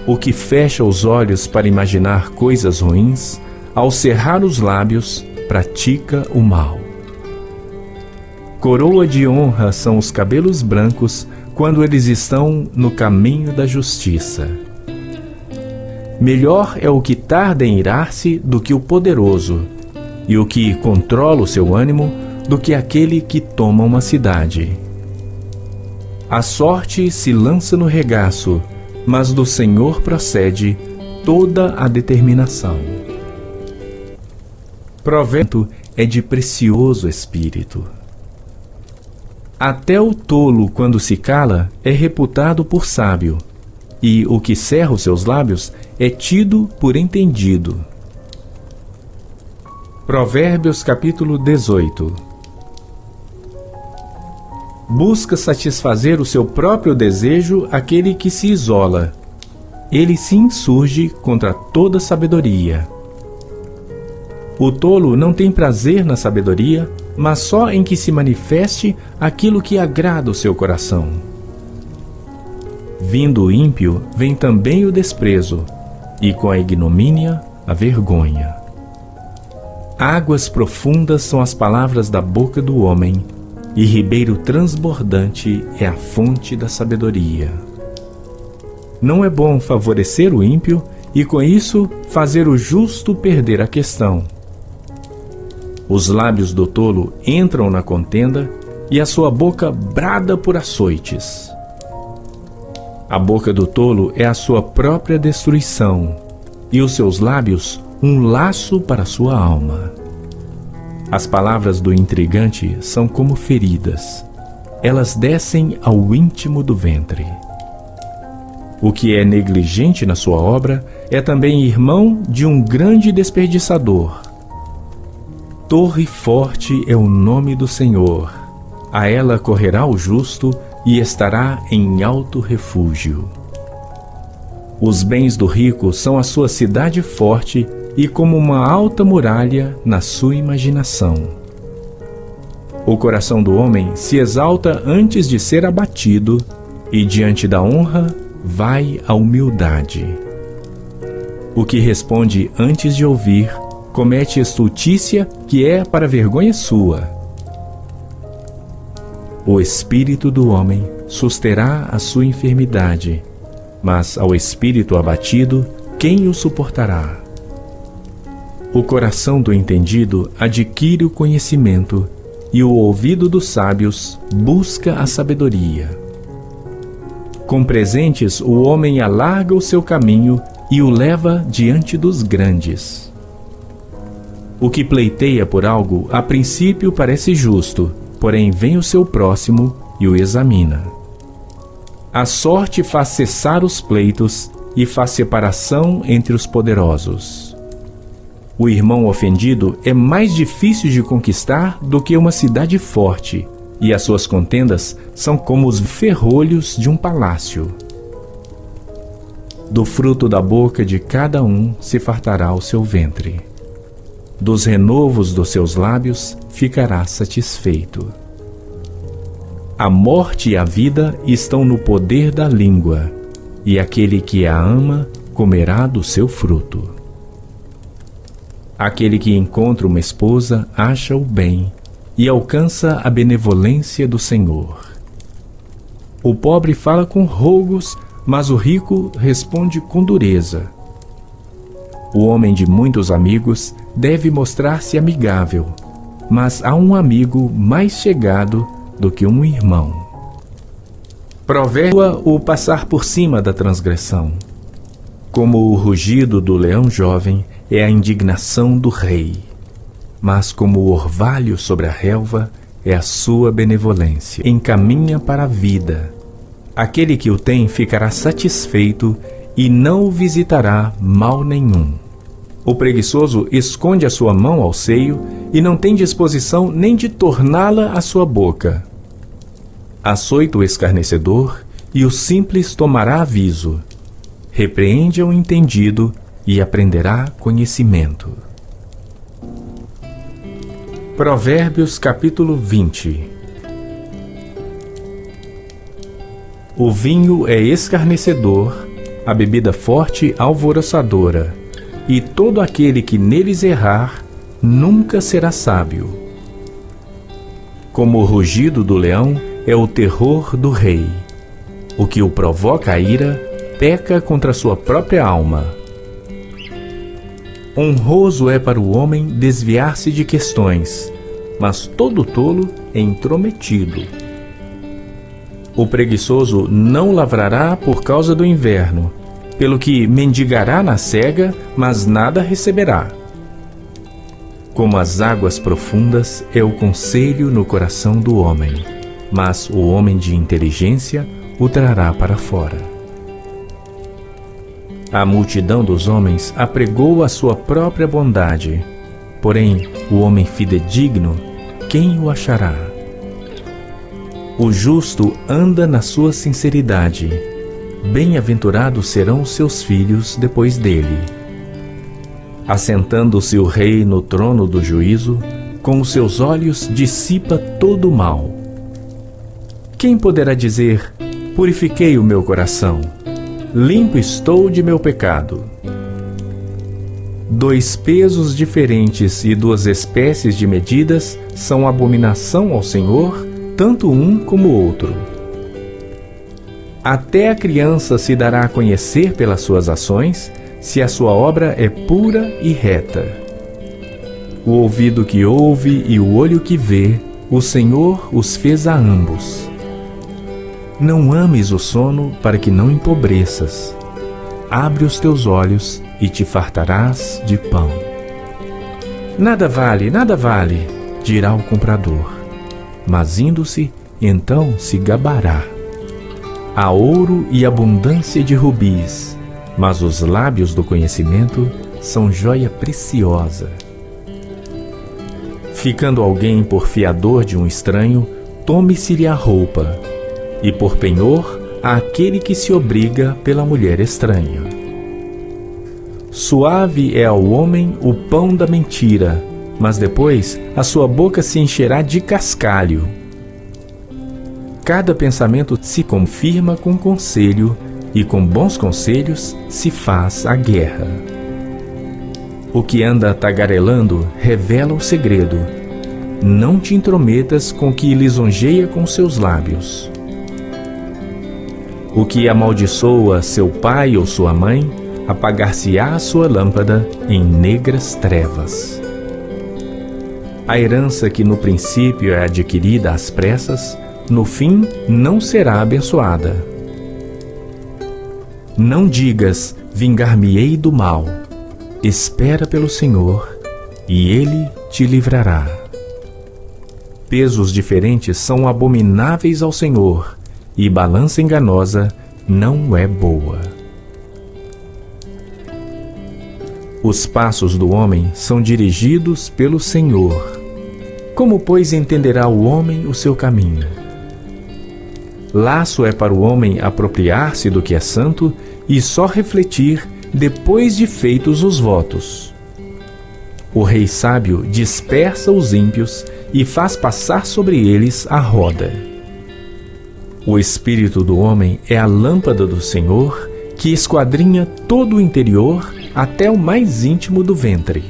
O que fecha os olhos para imaginar coisas ruins, ao cerrar os lábios, pratica o mal. Coroa de honra são os cabelos brancos quando eles estão no caminho da justiça. Melhor é o que tarda em irar-se do que o poderoso, e o que controla o seu ânimo do que aquele que toma uma cidade. A sorte se lança no regaço, mas do Senhor procede toda a determinação. Provérbio é de precioso espírito. Até o tolo, quando se cala, é reputado por sábio, e o que cerra os seus lábios é tido por entendido. Provérbios capítulo 18. Busca satisfazer o seu próprio desejo aquele que se isola. Ele se insurge contra toda sabedoria. O tolo não tem prazer na sabedoria, mas só em que se manifeste aquilo que agrada o seu coração. Vindo o ímpio, vem também o desprezo, e com a ignomínia, a vergonha. Águas profundas são as palavras da boca do homem, e ribeiro transbordante é a fonte da sabedoria. Não é bom favorecer o ímpio e, com isso, fazer o justo perder a questão. Os lábios do tolo entram na contenda e a sua boca brada por açoites. A boca do tolo é a sua própria destruição, e os seus lábios um laço para a sua alma. As palavras do intrigante são como feridas, elas descem ao íntimo do ventre. O que é negligente na sua obra é também irmão de um grande desperdiçador. Torre forte é o nome do Senhor, a ela correrá o justo e estará em alto refúgio. Os bens do rico são a sua cidade forte e como uma alta muralha na sua imaginação. O coração do homem se exalta antes de ser abatido, e diante da honra vai a humildade. O que responde antes de ouvir, comete estultícia que é para vergonha sua. O espírito do homem susterá a sua enfermidade, mas ao espírito abatido, quem o suportará? O coração do entendido adquire o conhecimento, e o ouvido dos sábios busca a sabedoria. Com presentes o homem alarga o seu caminho e o leva diante dos grandes. O que pleiteia por algo, a princípio parece justo, porém vem o seu próximo e o examina. A sorte faz cessar os pleitos e faz separação entre os poderosos. O irmão ofendido é mais difícil de conquistar do que uma cidade forte, e as suas contendas são como os ferrolhos de um palácio. Do fruto da boca de cada um se fartará o seu ventre. Dos renovos dos seus lábios ficará satisfeito. A morte e a vida estão no poder da língua, e aquele que a ama comerá do seu fruto. Aquele que encontra uma esposa acha o bem e alcança a benevolência do Senhor. O pobre fala com rogos, mas o rico responde com dureza. O homem de muitos amigos deve mostrar-se amigável, mas há um amigo mais chegado do que um irmão. Provérbio o passar por cima da transgressão. Como o rugido do leão jovem é a indignação do rei, mas como o orvalho sobre a relva é a sua benevolência. Encaminha para a vida. Aquele que o tem ficará satisfeito e não o visitará mal nenhum. O preguiçoso esconde a sua mão ao seio e não tem disposição nem de torná-la à sua boca. Açoita o escarnecedor e o simples tomará aviso. Repreende ao entendido e aprenderá conhecimento. Provérbios capítulo 20. O vinho é escarnecedor, a bebida forte alvoroçadora, e todo aquele que neles errar nunca será sábio. Como o rugido do leão é o terror do rei. O que o provoca a ira peca contra sua própria alma. Honroso é para o homem desviar-se de questões, mas todo tolo é intrometido. O preguiçoso não lavrará por causa do inverno, pelo que mendigará na cega, mas nada receberá. Como as águas profundas é o conselho no coração do homem, mas o homem de inteligência o trará para fora. A multidão dos homens apregou a sua própria bondade, porém o homem fidedigno, quem o achará? O justo anda na sua sinceridade, bem-aventurados serão os seus filhos depois dele. Assentando-se o rei no trono do juízo, com os seus olhos dissipa todo o mal. Quem poderá dizer, purifiquei o meu coração, limpo estou de meu pecado? Dois pesos diferentes e duas espécies de medidas são abominação ao Senhor, tanto um como o outro. Até a criança se dará a conhecer pelas suas ações, se a sua obra é pura e reta. o ouvido que ouve e o olho que vê, o Senhor os fez a ambos. Não ames o sono para que não empobreças. Abre os teus olhos e te fartarás de pão. Nada vale, dirá o comprador, mas indo-se, então se gabará. Há ouro e abundância de rubis, mas os lábios do conhecimento são joia preciosa. Ficando alguém por fiador de um estranho, tome-se-lhe a roupa, e por penhor àquele que se obriga pela mulher estranha. Suave é ao homem o pão da mentira, mas depois a sua boca se encherá de cascalho. Cada pensamento se confirma com conselho, e com bons conselhos se faz a guerra. O que anda tagarelando revela o segredo. Não te intrometas com o que lisonjeia com seus lábios. O que amaldiçoa seu pai ou sua mãe, apagar-se-á a sua lâmpada em negras trevas. A herança que no princípio é adquirida às pressas, no fim não será abençoada. Não digas, vingar-me-ei do mal. Espera pelo Senhor, e Ele te livrará. Pesos diferentes são abomináveis ao Senhor, e balança enganosa não é boa. Os passos do homem são dirigidos pelo Senhor. Como, pois, entenderá o homem o seu caminho? Laço é para o homem apropriar-se do que é santo e só refletir depois de feitos os votos. O rei sábio dispersa os ímpios e faz passar sobre eles a roda. O espírito do homem é a lâmpada do Senhor, que esquadrinha todo o interior até o mais íntimo do ventre.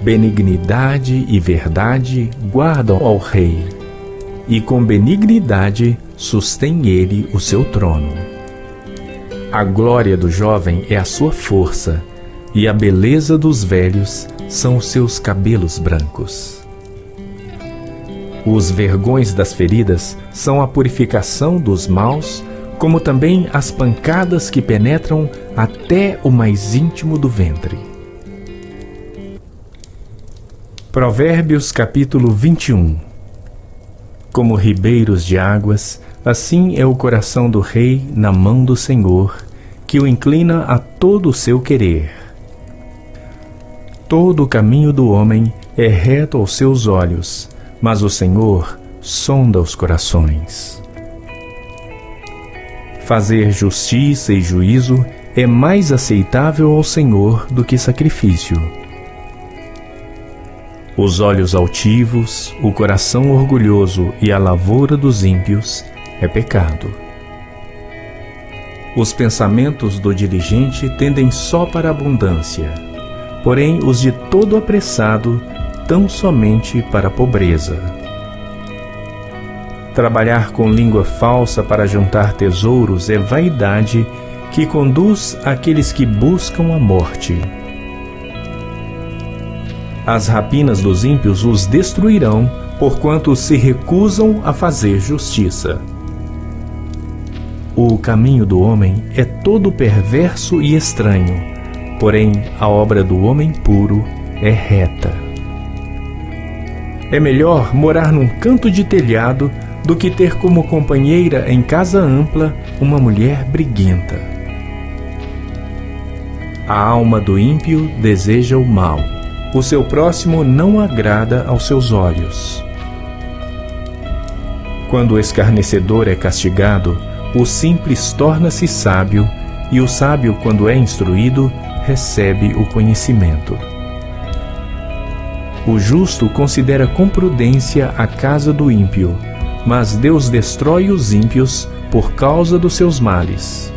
Benignidade e verdade guardam ao rei, e com benignidade sustém ele o seu trono. A glória do jovem é a sua força, e a beleza dos velhos são os seus cabelos brancos. Os vergões das feridas são a purificação dos maus, como também as pancadas que penetram até o mais íntimo do ventre. Provérbios capítulo 21. Como ribeiros de águas, assim é o coração do rei na mão do Senhor, que o inclina a todo o seu querer. Todo o caminho do homem é reto aos seus olhos, mas o Senhor sonda os corações. Fazer justiça e juízo é mais aceitável ao Senhor do que sacrifício. Os olhos altivos, o coração orgulhoso e a lavoura dos ímpios é pecado. Os pensamentos do diligente tendem só para a abundância, porém os de todo apressado tão somente para a pobreza. Trabalhar com língua falsa para juntar tesouros é vaidade que conduz àqueles que buscam a morte. As rapinas dos ímpios os destruirão, porquanto se recusam a fazer justiça. O caminho do homem é todo perverso e estranho, porém a obra do homem puro é reta. É melhor morar num canto de telhado do que ter como companheira em casa ampla uma mulher briguenta. A alma do ímpio deseja o mal. O seu próximo não agrada aos seus olhos. Quando o escarnecedor é castigado, o simples torna-se sábio, e o sábio, quando é instruído, recebe o conhecimento. O justo considera com prudência a casa do ímpio, mas Deus destrói os ímpios por causa dos seus males.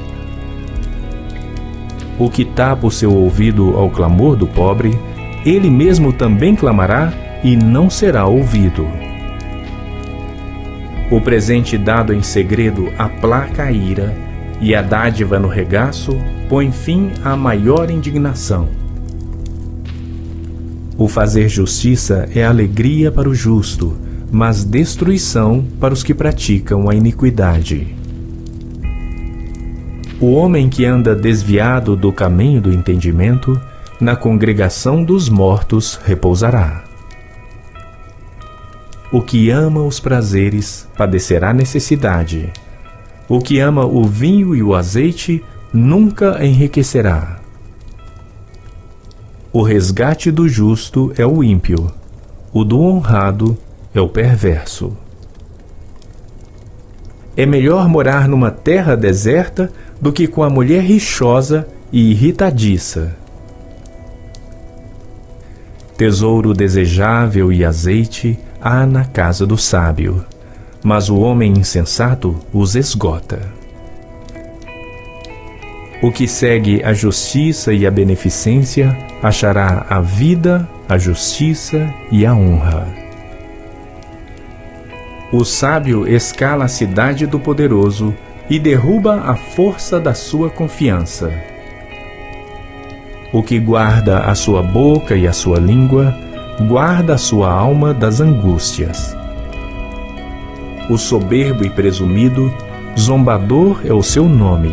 O que tapa o seu ouvido ao clamor do pobre, ele mesmo também clamará e não será ouvido. O presente dado em segredo aplaca a ira, e a dádiva no regaço põe fim à maior indignação. O fazer justiça é alegria para o justo, mas destruição para os que praticam a iniquidade. O homem que anda desviado do caminho do entendimento, na congregação dos mortos repousará. O que ama os prazeres padecerá necessidade. O que ama o vinho e o azeite nunca enriquecerá. O resgate do justo é o ímpio, o do honrado é o perverso. É melhor morar numa terra deserta do que com a mulher rixosa e irritadiça. Tesouro desejável e azeite há na casa do sábio, mas o homem insensato os esgota. O que segue a justiça e a beneficência achará a vida, a justiça e a honra. O sábio escala a cidade do poderoso e derruba a força da sua confiança. O que guarda a sua boca e a sua língua, guarda a sua alma das angústias. O soberbo e presumido, zombador é o seu nome.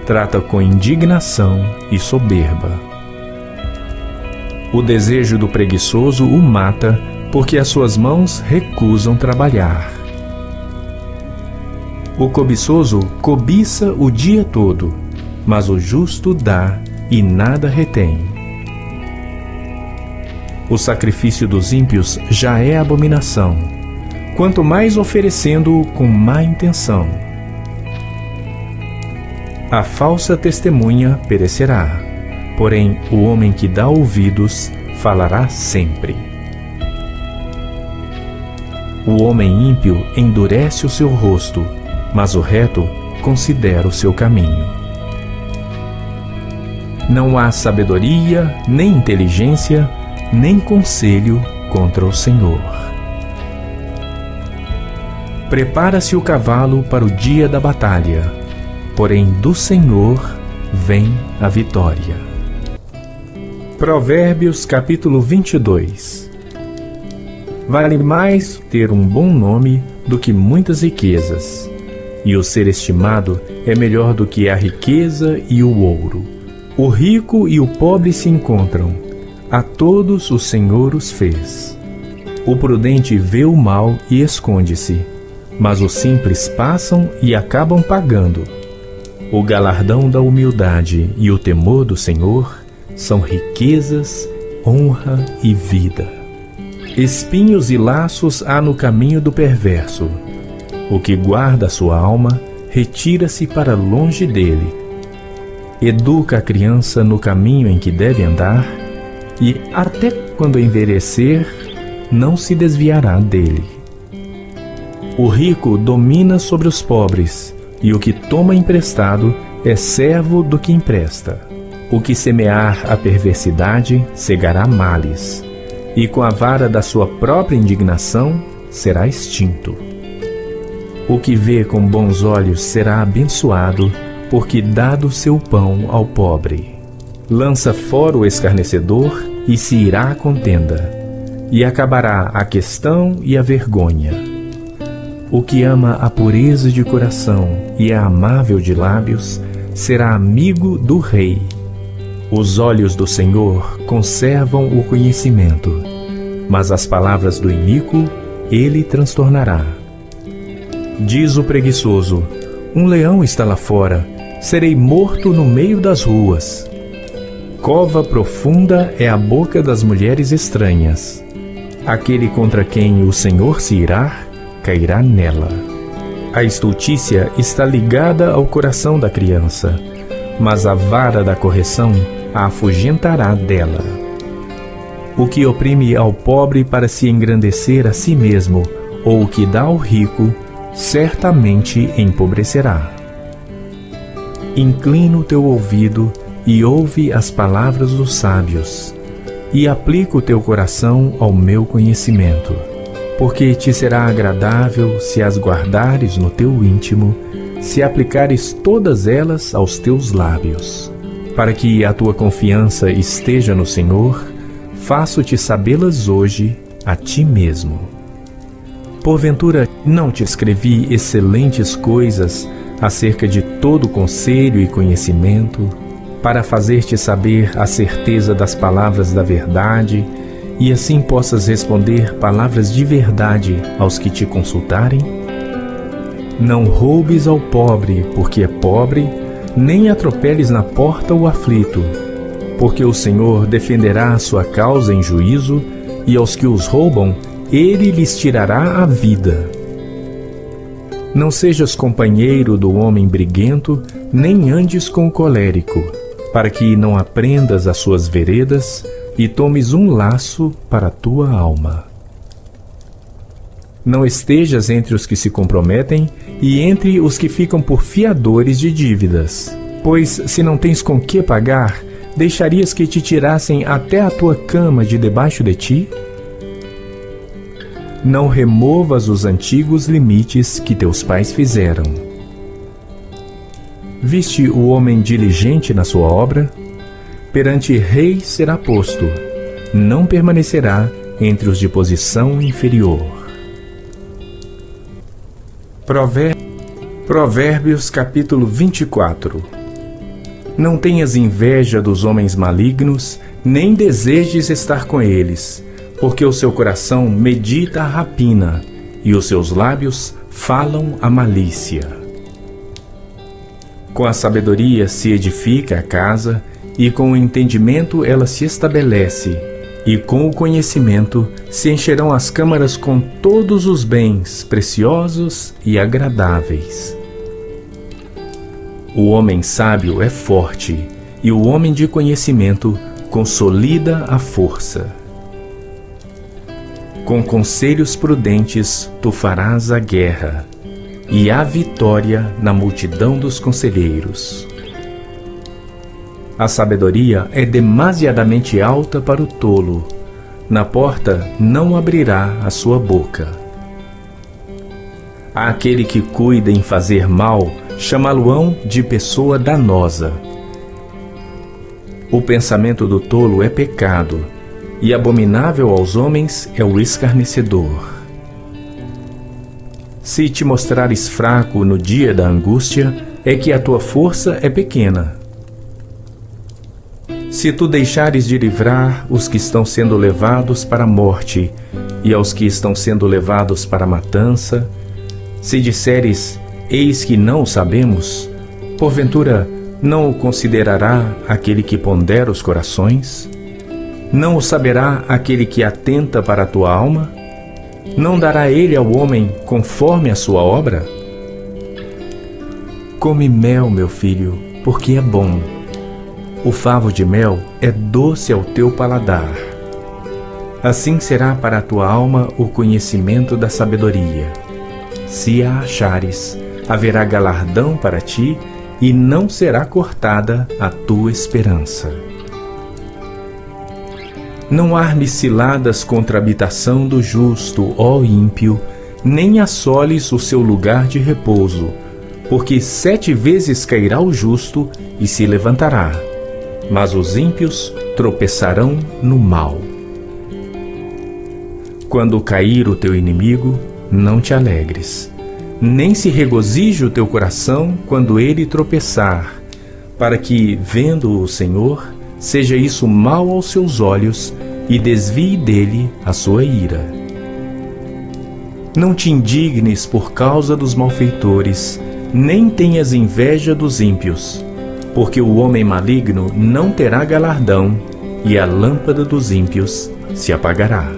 Trata com indignação e soberba. O desejo do preguiçoso o mata, porque as suas mãos recusam trabalhar. O cobiçoso cobiça o dia todo, mas o justo dá e nada retém. O sacrifício dos ímpios já é abominação, quanto mais oferecendo-o com má intenção. A falsa testemunha perecerá, porém o homem que dá ouvidos falará sempre. O homem ímpio endurece o seu rosto, mas o reto considera o seu caminho. Não há sabedoria, nem inteligência, nem conselho contra o Senhor. Prepara-se o cavalo para o dia da batalha, porém do Senhor vem a vitória. Provérbios capítulo 22. Vale mais ter um bom nome do que muitas riquezas, e o ser estimado é melhor do que a riqueza e o ouro. O rico e o pobre se encontram, a todos o Senhor os fez. O prudente vê o mal e esconde-se, mas os simples passam e acabam pagando. O galardão da humildade e o temor do Senhor são riquezas, honra e vida. Espinhos e laços há no caminho do perverso. O que guarda a sua alma, retira-se para longe dele. Educa a criança no caminho em que deve andar, e até quando envelhecer, não se desviará dele. O rico domina sobre os pobres, e o que toma emprestado é servo do que empresta. O que semear a perversidade cegará males, e com a vara da sua própria indignação será extinto. O que vê com bons olhos será abençoado, porque dá do seu pão ao pobre. Lança fora o escarnecedor e se irá a contenda, e acabará a questão e a vergonha. O que ama a pureza de coração e é amável de lábios, será amigo do rei. Os olhos do Senhor conservam o conhecimento, mas as palavras do iníquo ele transtornará. Diz o preguiçoso: um leão está lá fora, serei morto no meio das ruas. Cova profunda é a boca das mulheres estranhas. Aquele contra quem o Senhor se irar, cairá nela. A estultícia está ligada ao coração da criança, mas a vara da correção a afugentará dela. O que oprime ao pobre para se engrandecer a si mesmo, ou o que dá ao rico, certamente empobrecerá. Inclina o teu ouvido e ouve as palavras dos sábios, e aplica o teu coração ao meu conhecimento, porque te será agradável se as guardares no teu íntimo, se aplicares todas elas aos teus lábios. Para que a tua confiança esteja no Senhor, faço-te sabê-las hoje a ti mesmo. Porventura, não te escrevi excelentes coisas acerca de todo conselho e conhecimento, para fazer-te saber a certeza das palavras da verdade, e assim possas responder palavras de verdade aos que te consultarem? Não roubes ao pobre, porque é pobre, nem atropeles na porta o aflito, porque o Senhor defenderá a sua causa em juízo, e aos que os roubam, ele lhes tirará a vida. Não sejas companheiro do homem briguento, nem andes com o colérico, para que não aprendas as suas veredas e tomes um laço para a tua alma. Não estejas entre os que se comprometem e entre os que ficam por fiadores de dívidas, pois, se não tens com que pagar, deixarias que te tirassem até a tua cama de debaixo de ti? Não removas os antigos limites que teus pais fizeram. Viste o homem diligente na sua obra? Perante rei será posto, não permanecerá entre os de posição inferior. Provérbios capítulo 24. Não tenhas inveja dos homens malignos, nem desejes estar com eles, porque o seu coração medita a rapina, e os seus lábios falam a malícia. Com a sabedoria se edifica a casa, e com o entendimento ela se estabelece, e com o conhecimento se encherão as câmaras com todos os bens preciosos e agradáveis. O homem sábio é forte, e o homem de conhecimento consolida a força. Com conselhos prudentes tu farás a guerra, e há vitória na multidão dos conselheiros. A sabedoria é demasiadamente alta para o tolo, na porta não abrirá a sua boca. Aquele que cuida em fazer mal, chamá-lo-ão de pessoa danosa. O pensamento do tolo é pecado, e abominável aos homens é o escarnecedor. Se te mostrares fraco no dia da angústia, é que a tua força é pequena. Se tu deixares de livrar os que estão sendo levados para a morte, e aos que estão sendo levados para a matança, se disseres, eis que não o sabemos, porventura não o considerará aquele que pondera os corações? Não o saberá aquele que atenta para a tua alma? Não dará ele ao homem conforme a sua obra? Come mel, meu filho, porque é bom. O favo de mel é doce ao teu paladar. Assim será para a tua alma o conhecimento da sabedoria. Se a achares, haverá galardão para ti, e não será cortada a tua esperança. Não armes ciladas contra a habitação do justo, ó ímpio, nem assoles o seu lugar de repouso, porque 7 vezes cairá o justo e se levantará, mas os ímpios tropeçarão no mal. Quando cair o teu inimigo, não te alegres, nem se regozije o teu coração quando ele tropeçar, para que, vendo o Senhor, seja isso mal aos seus olhos e desvie dele a sua ira. Não te indignes por causa dos malfeitores, nem tenhas inveja dos ímpios, porque o homem maligno não terá galardão, e a lâmpada dos ímpios se apagará.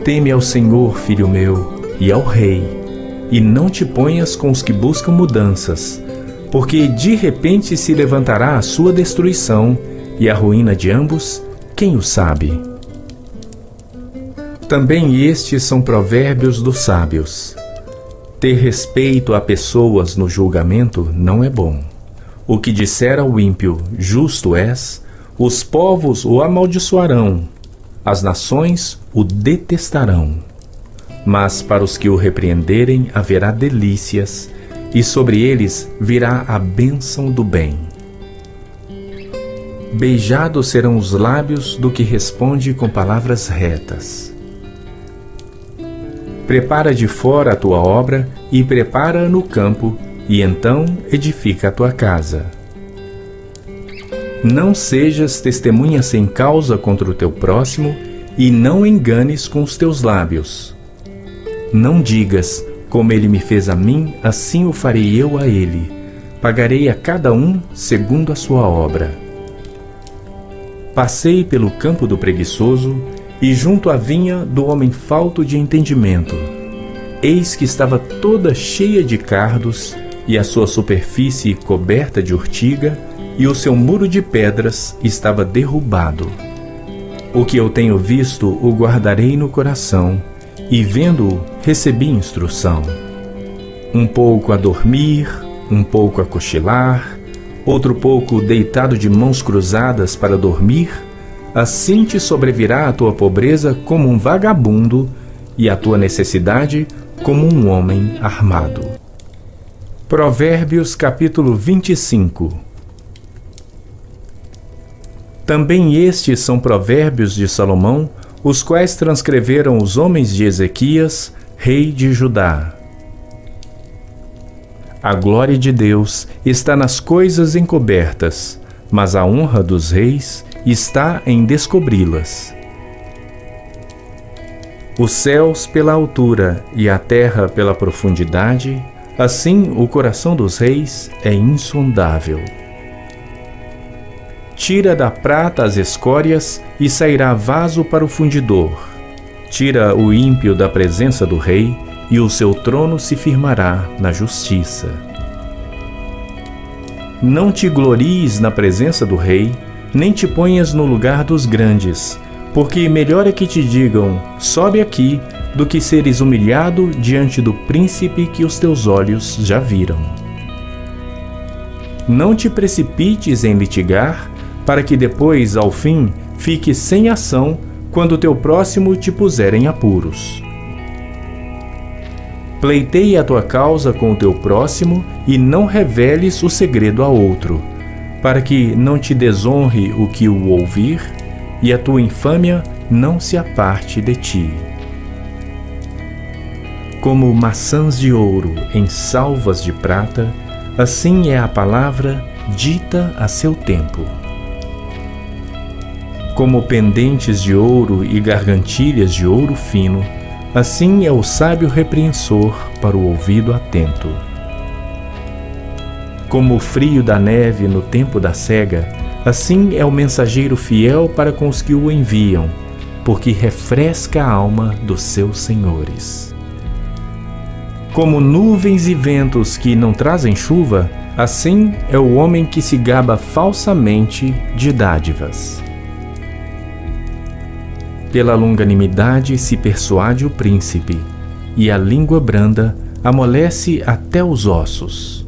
Teme ao Senhor, filho meu, e ao Rei, e não te ponhas com os que buscam mudanças, porque de repente se levantará a sua destruição, e a ruína de ambos, quem o sabe? Também estes são provérbios dos sábios. Ter respeito a pessoas no julgamento não é bom. O que disser ao ímpio, justo és, os povos o amaldiçoarão, as nações o detestarão. Mas para os que o repreenderem haverá delícias, e sobre eles virá a bênção do bem. Beijados serão os lábios do que responde com palavras retas. Prepara de fora a tua obra e prepara-a no campo, e então edifica a tua casa. Não sejas testemunha sem causa contra o teu próximo, e não enganes com os teus lábios. Não digas, como ele me fez a mim, assim o farei eu a ele. Pagarei a cada um segundo a sua obra. Passei pelo campo do preguiçoso, e junto à vinha do homem falto de entendimento. Eis que estava toda cheia de cardos, e a sua superfície coberta de urtiga, e o seu muro de pedras estava derrubado. O que eu tenho visto o guardarei no coração, e vendo-o recebi instrução. Um pouco a dormir, um pouco a cochilar, outro pouco deitado de mãos cruzadas para dormir, assim te sobrevirá a tua pobreza como um vagabundo, e a tua necessidade como um homem armado. Provérbios capítulo 25. Também estes são provérbios de Salomão, os quais transcreveram os homens de Ezequias, rei de Judá. A glória de Deus está nas coisas encobertas, mas a honra dos reis está em descobri-las. Os céus pela altura e a terra pela profundidade, assim o coração dos reis é insondável. Tira da prata as escórias e sairá vaso para o fundidor. Tira o ímpio da presença do rei e o seu trono se firmará na justiça. Não te glories na presença do rei, nem te ponhas no lugar dos grandes, porque melhor é que te digam, sobe aqui, do que seres humilhado diante do príncipe que os teus olhos já viram. Não te precipites em litigar, para que depois, ao fim, fiques sem ação quando teu próximo te puser em apuros. Pleiteia a tua causa com o teu próximo e não reveles o segredo a outro, para que não te desonre o que o ouvir e a tua infâmia não se aparte de ti. Como maçãs de ouro em salvas de prata, assim é a palavra dita a seu tempo. Como pendentes de ouro e gargantilhas de ouro fino, assim é o sábio repreensor para o ouvido atento. Como o frio da neve no tempo da cega, assim é o mensageiro fiel para com os que o enviam, porque refresca a alma dos seus senhores. Como nuvens e ventos que não trazem chuva, assim é o homem que se gaba falsamente de dádivas. Pela longanimidade se persuade o príncipe, e a língua branda amolece até os ossos.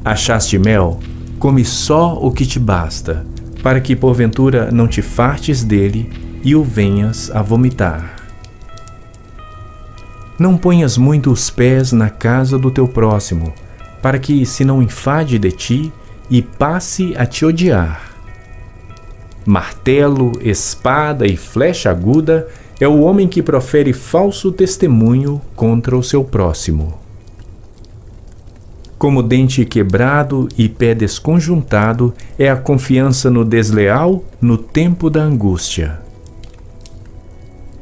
Achaste mel? Come só o que te basta, para que porventura não te fartes dele e o venhas a vomitar. Não ponhas muito os pés na casa do teu próximo, para que se não enfade de ti e passe a te odiar. Martelo, espada e flecha aguda é o homem que profere falso testemunho contra o seu próximo. Como dente quebrado e pé desconjuntado é a confiança no desleal no tempo da angústia.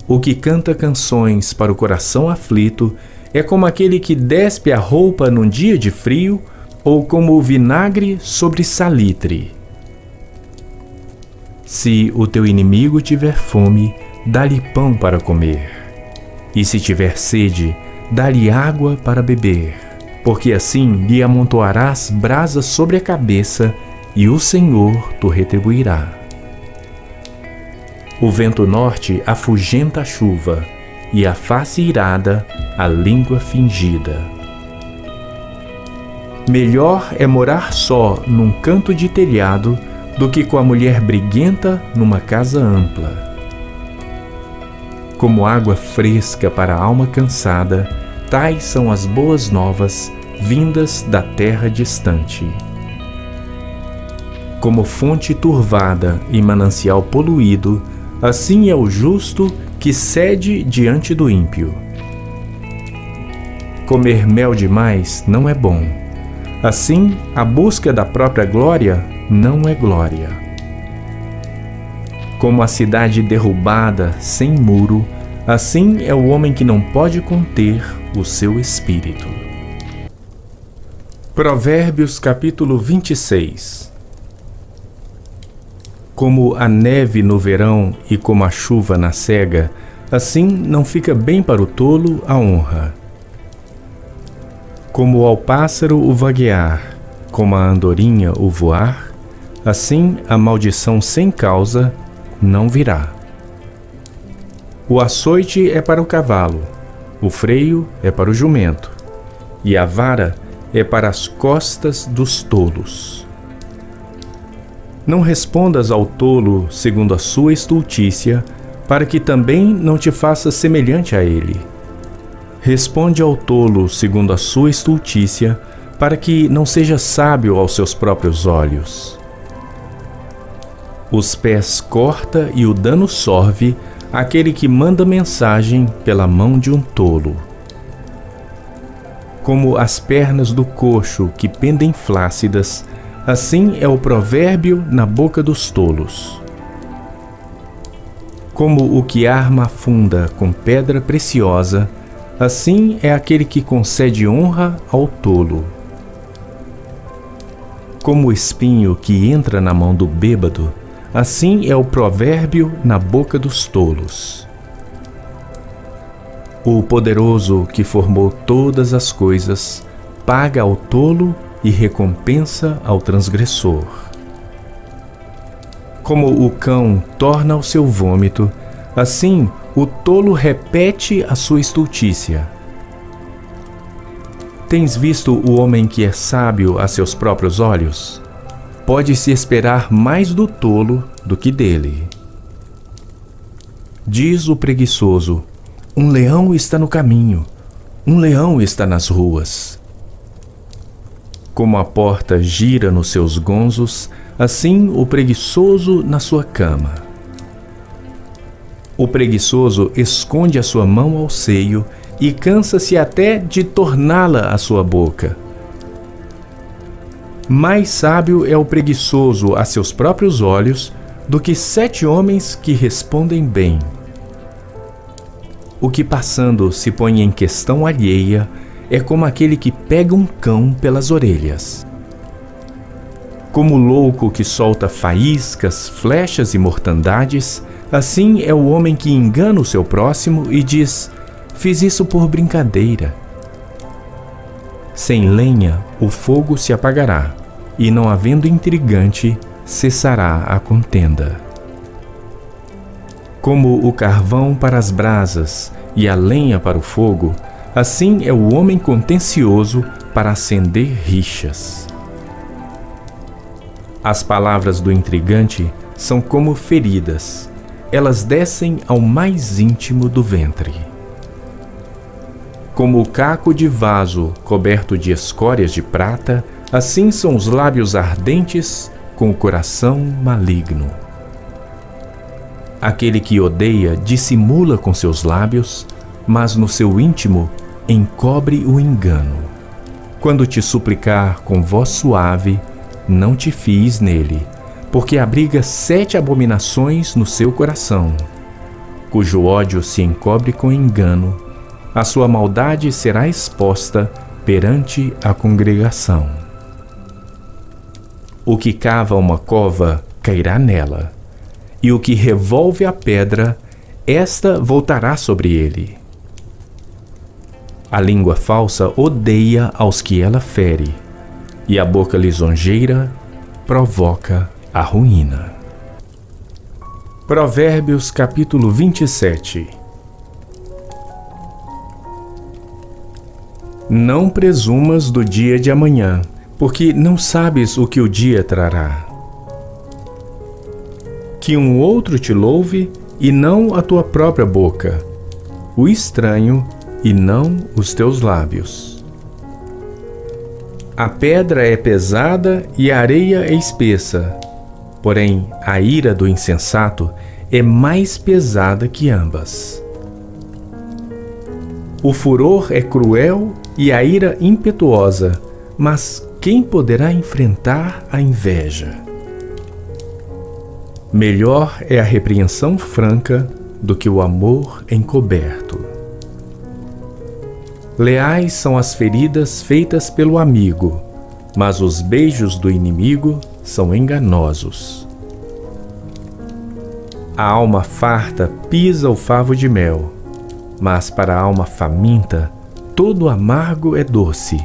O que canta canções para o coração aflito é como aquele que despe a roupa num dia de frio ou como o vinagre sobre salitre. Se o teu inimigo tiver fome, dá-lhe pão para comer. E se tiver sede, dá-lhe água para beber. Porque assim lhe amontoarás brasas sobre a cabeça, e o Senhor tu retribuirá. O vento norte afugenta a chuva, e a face irada a língua fingida. Melhor é morar só num canto de telhado do que com a mulher briguenta numa casa ampla. Como água fresca para a alma cansada, tais são as boas novas vindas da terra distante. Como fonte turvada e manancial poluído, assim é o justo que cede diante do ímpio. Comer mel demais não é bom. Assim, a busca da própria glória não é glória. Como a cidade derrubada sem muro, assim é o homem que não pode conter o seu espírito. Provérbios capítulo 26. Como a neve no verão e como a chuva na sega, assim não fica bem para o tolo a honra. Como ao pássaro o vaguear, como a andorinha o voar, assim a maldição sem causa não virá. O açoite é para o cavalo, o freio é para o jumento, e a vara é para as costas dos tolos. Não respondas ao tolo segundo a sua estultícia, para que também não te faças semelhante a ele. Responde ao tolo segundo a sua estultícia, para que não seja sábio aos seus próprios olhos. Os pés corta e o dano sorve aquele que manda mensagem pela mão de um tolo. Como as pernas do coxo que pendem flácidas, assim é o provérbio na boca dos tolos. Como o que arma a funda com pedra preciosa, assim é aquele que concede honra ao tolo. Como o espinho que entra na mão do bêbado, assim é o provérbio na boca dos tolos. O poderoso que formou todas as coisas, paga ao tolo e recompensa ao transgressor. Como o cão torna o seu vômito, assim o tolo repete a sua estultícia. Tens visto o homem que é sábio a seus próprios olhos? Pode-se esperar mais do tolo do que dele. Diz o preguiçoso: um leão está no caminho, um leão está nas ruas. Como a porta gira nos seus gonzos, assim o preguiçoso na sua cama. O preguiçoso esconde a sua mão ao seio e cansa-se até de torná-la à sua boca. Mais sábio é o preguiçoso a seus próprios olhos do que 7 homens que respondem bem. O que passando se põe em questão alheia é como aquele que pega um cão pelas orelhas. Como o louco que solta faíscas, flechas e mortandades, assim é o homem que engana o seu próximo e diz: fiz isso por brincadeira. Sem lenha, o fogo se apagará, e não havendo intrigante, cessará a contenda. Como o carvão para as brasas e a lenha para o fogo, assim é o homem contencioso para acender rixas. As palavras do intrigante são como feridas, elas descem ao mais íntimo do ventre. Como o caco de vaso coberto de escórias de prata, assim são os lábios ardentes com o coração maligno. Aquele que odeia dissimula com seus lábios, mas no seu íntimo encobre o engano. Quando te suplicar com voz suave, não te fies nele, porque abriga 7 abominações no seu coração, cujo ódio se encobre com engano, a sua maldade será exposta perante a congregação. O que cava uma cova cairá nela, e o que revolve a pedra, esta voltará sobre ele. A língua falsa odeia aos que ela fere, e a boca lisonjeira provoca a ruína. Provérbios capítulo 27. Não presumas do dia de amanhã, porque não sabes o que o dia trará. Que um outro te louve, e não a tua própria boca, o estranho, e não os teus lábios. A pedra é pesada e a areia é espessa, porém a ira do insensato é mais pesada que ambas. O furor é cruel e a ira impetuosa, mas quem poderá enfrentar a inveja? Melhor é a repreensão franca do que o amor encoberto. Leais são as feridas feitas pelo amigo, mas os beijos do inimigo são enganosos. A alma farta pisa o favo de mel, mas para a alma faminta todo amargo é doce.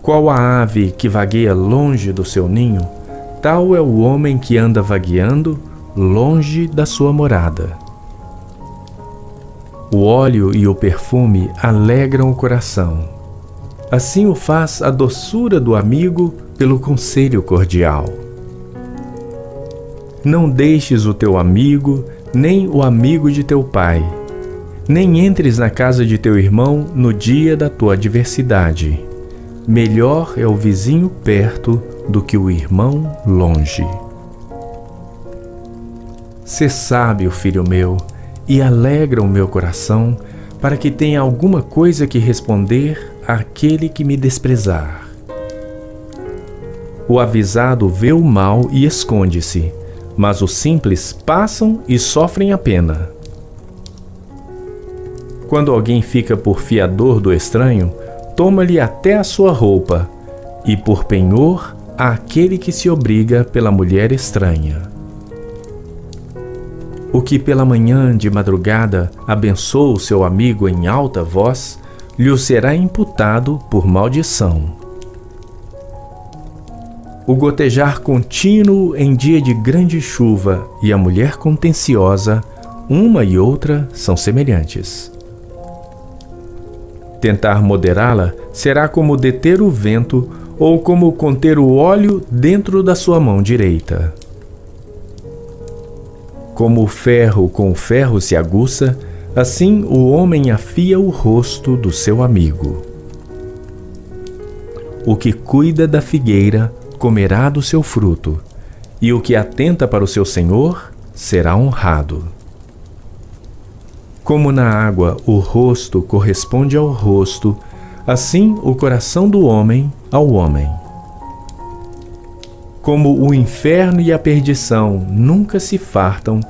Qual a ave que vagueia longe do seu ninho, tal é o homem que anda vagueando longe da sua morada. O óleo e o perfume alegram o coração. Assim o faz a doçura do amigo pelo conselho cordial. Não deixes o teu amigo, nem o amigo de teu pai, nem entres na casa de teu irmão no dia da tua adversidade. Melhor é o vizinho perto do que o irmão longe. Sê sábio, filho meu, e alegra o meu coração, para que tenha alguma coisa que responder àquele que me desprezar. O avisado vê o mal e esconde-se, mas os simples passam e sofrem a pena. Quando alguém fica por fiador do estranho, toma-lhe até a sua roupa, e por penhor àquele que se obriga pela mulher estranha. O que pela manhã de madrugada abençoa o seu amigo em alta voz, lhe será imputado por maldição. O gotejar contínuo em dia de grande chuva e a mulher contenciosa, uma e outra são semelhantes. Tentar moderá-la será como deter o vento ou como conter o óleo dentro da sua mão direita. Como o ferro com o ferro se aguça, assim o homem afia o rosto do seu amigo. O que cuida da figueira comerá do seu fruto, e o que atenta para o seu senhor será honrado. Como na água o rosto corresponde ao rosto, assim o coração do homem ao homem. Como o inferno e a perdição nunca se fartam,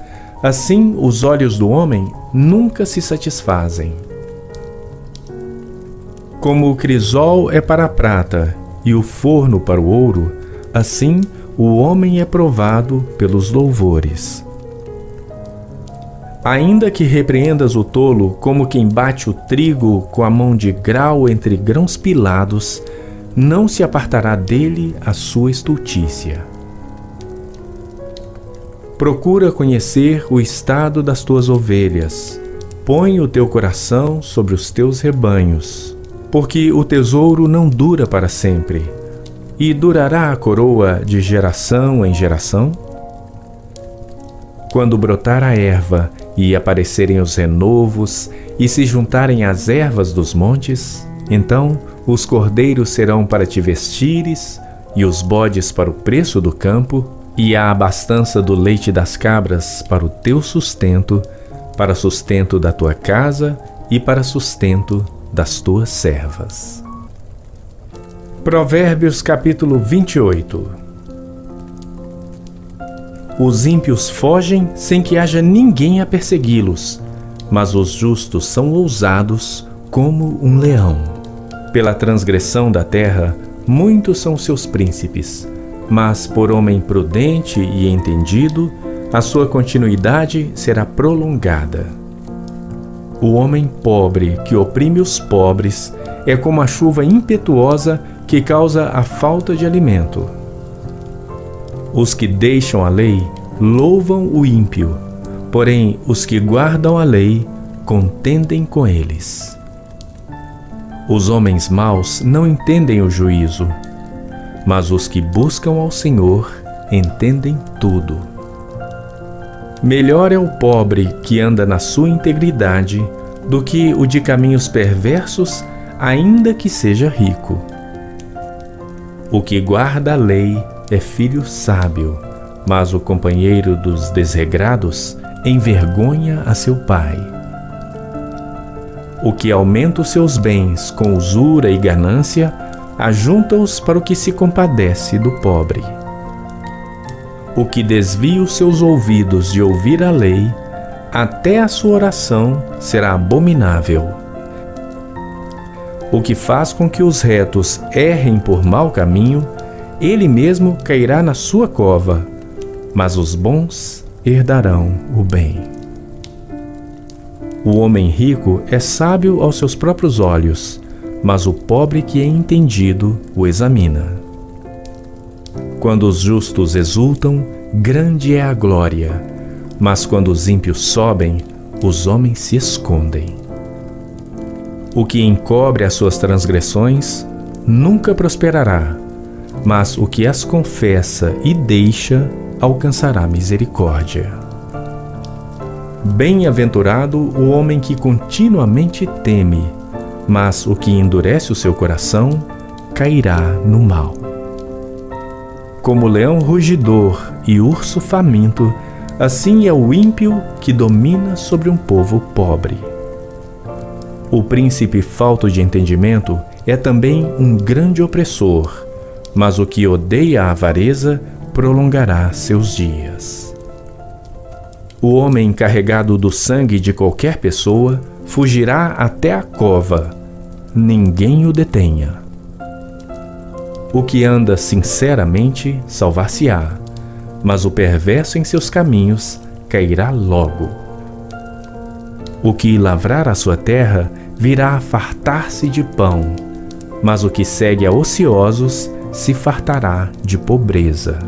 assim os olhos do homem nunca se satisfazem. Como o crisol é para a prata e o forno para o ouro, assim o homem é provado pelos louvores. Ainda que repreendas o tolo como quem bate o trigo com a mão de grau entre grãos pilados, não se apartará dele a sua estultícia. Procura conhecer o estado das tuas ovelhas. Põe o teu coração sobre os teus rebanhos, porque o tesouro não dura para sempre. E durará a coroa de geração em geração? Quando brotar a erva e aparecerem os renovos e se juntarem as ervas dos montes, então os cordeiros serão para te vestires e os bodes para o preço do campo e a abastança do leite das cabras para o teu sustento, para sustento da tua casa e para sustento das tuas servas. Provérbios capítulo 28. Os ímpios fogem sem que haja ninguém a persegui-los, mas os justos são ousados como um leão. Pela transgressão da terra, muitos são seus príncipes, mas por homem prudente e entendido, a sua continuidade será prolongada. O homem pobre que oprime os pobres é como a chuva impetuosa que causa a falta de alimento. Os que deixam a lei louvam o ímpio, porém os que guardam a lei contendem com eles. Os homens maus não entendem o juízo, mas os que buscam ao Senhor entendem tudo. Melhor é o pobre que anda na sua integridade do que o de caminhos perversos, ainda que seja rico. O que guarda a lei é filho sábio, mas o companheiro dos desregrados envergonha a seu pai. O que aumenta os seus bens com usura e ganância, ajunta-os para o que se compadece do pobre. O que desvia os seus ouvidos de ouvir a lei, até a sua oração será abominável. O que faz com que os retos errem por mau caminho, ele mesmo cairá na sua cova, mas os bons herdarão o bem. O homem rico é sábio aos seus próprios olhos, mas o pobre que é entendido o examina. Quando os justos exultam, grande é a glória, mas quando os ímpios sobem, os homens se escondem. O que encobre as suas transgressões nunca prosperará, mas o que as confessa e deixa alcançará misericórdia. Bem-aventurado o homem que continuamente teme, mas o que endurece o seu coração cairá no mal. Como leão rugidor e urso faminto, assim é o ímpio que domina sobre um povo pobre. O príncipe falto de entendimento é também um grande opressor, mas o que odeia a avareza prolongará seus dias. O homem encarregado do sangue de qualquer pessoa fugirá até a cova, ninguém o detenha. O que anda sinceramente salvar-se-á, mas o perverso em seus caminhos cairá logo. O que lavrar a sua terra virá a fartar-se de pão, mas o que segue a ociosos se fartará de pobreza.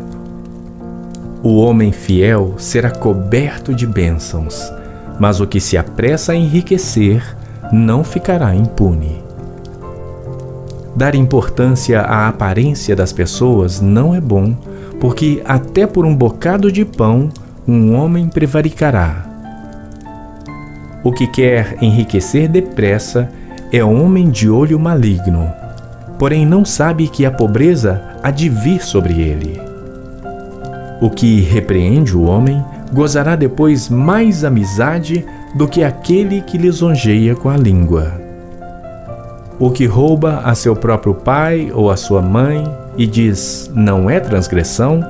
O homem fiel será coberto de bênçãos, mas o que se apressa a enriquecer não ficará impune. Dar importância à aparência das pessoas não é bom, porque até por um bocado de pão um homem prevaricará. O que quer enriquecer depressa é homem de olho maligno, porém não sabe que a pobreza há de vir sobre ele. O que repreende o homem gozará depois mais amizade do que aquele que lisonjeia com a língua. O que rouba a seu próprio pai ou a sua mãe e diz não é transgressão,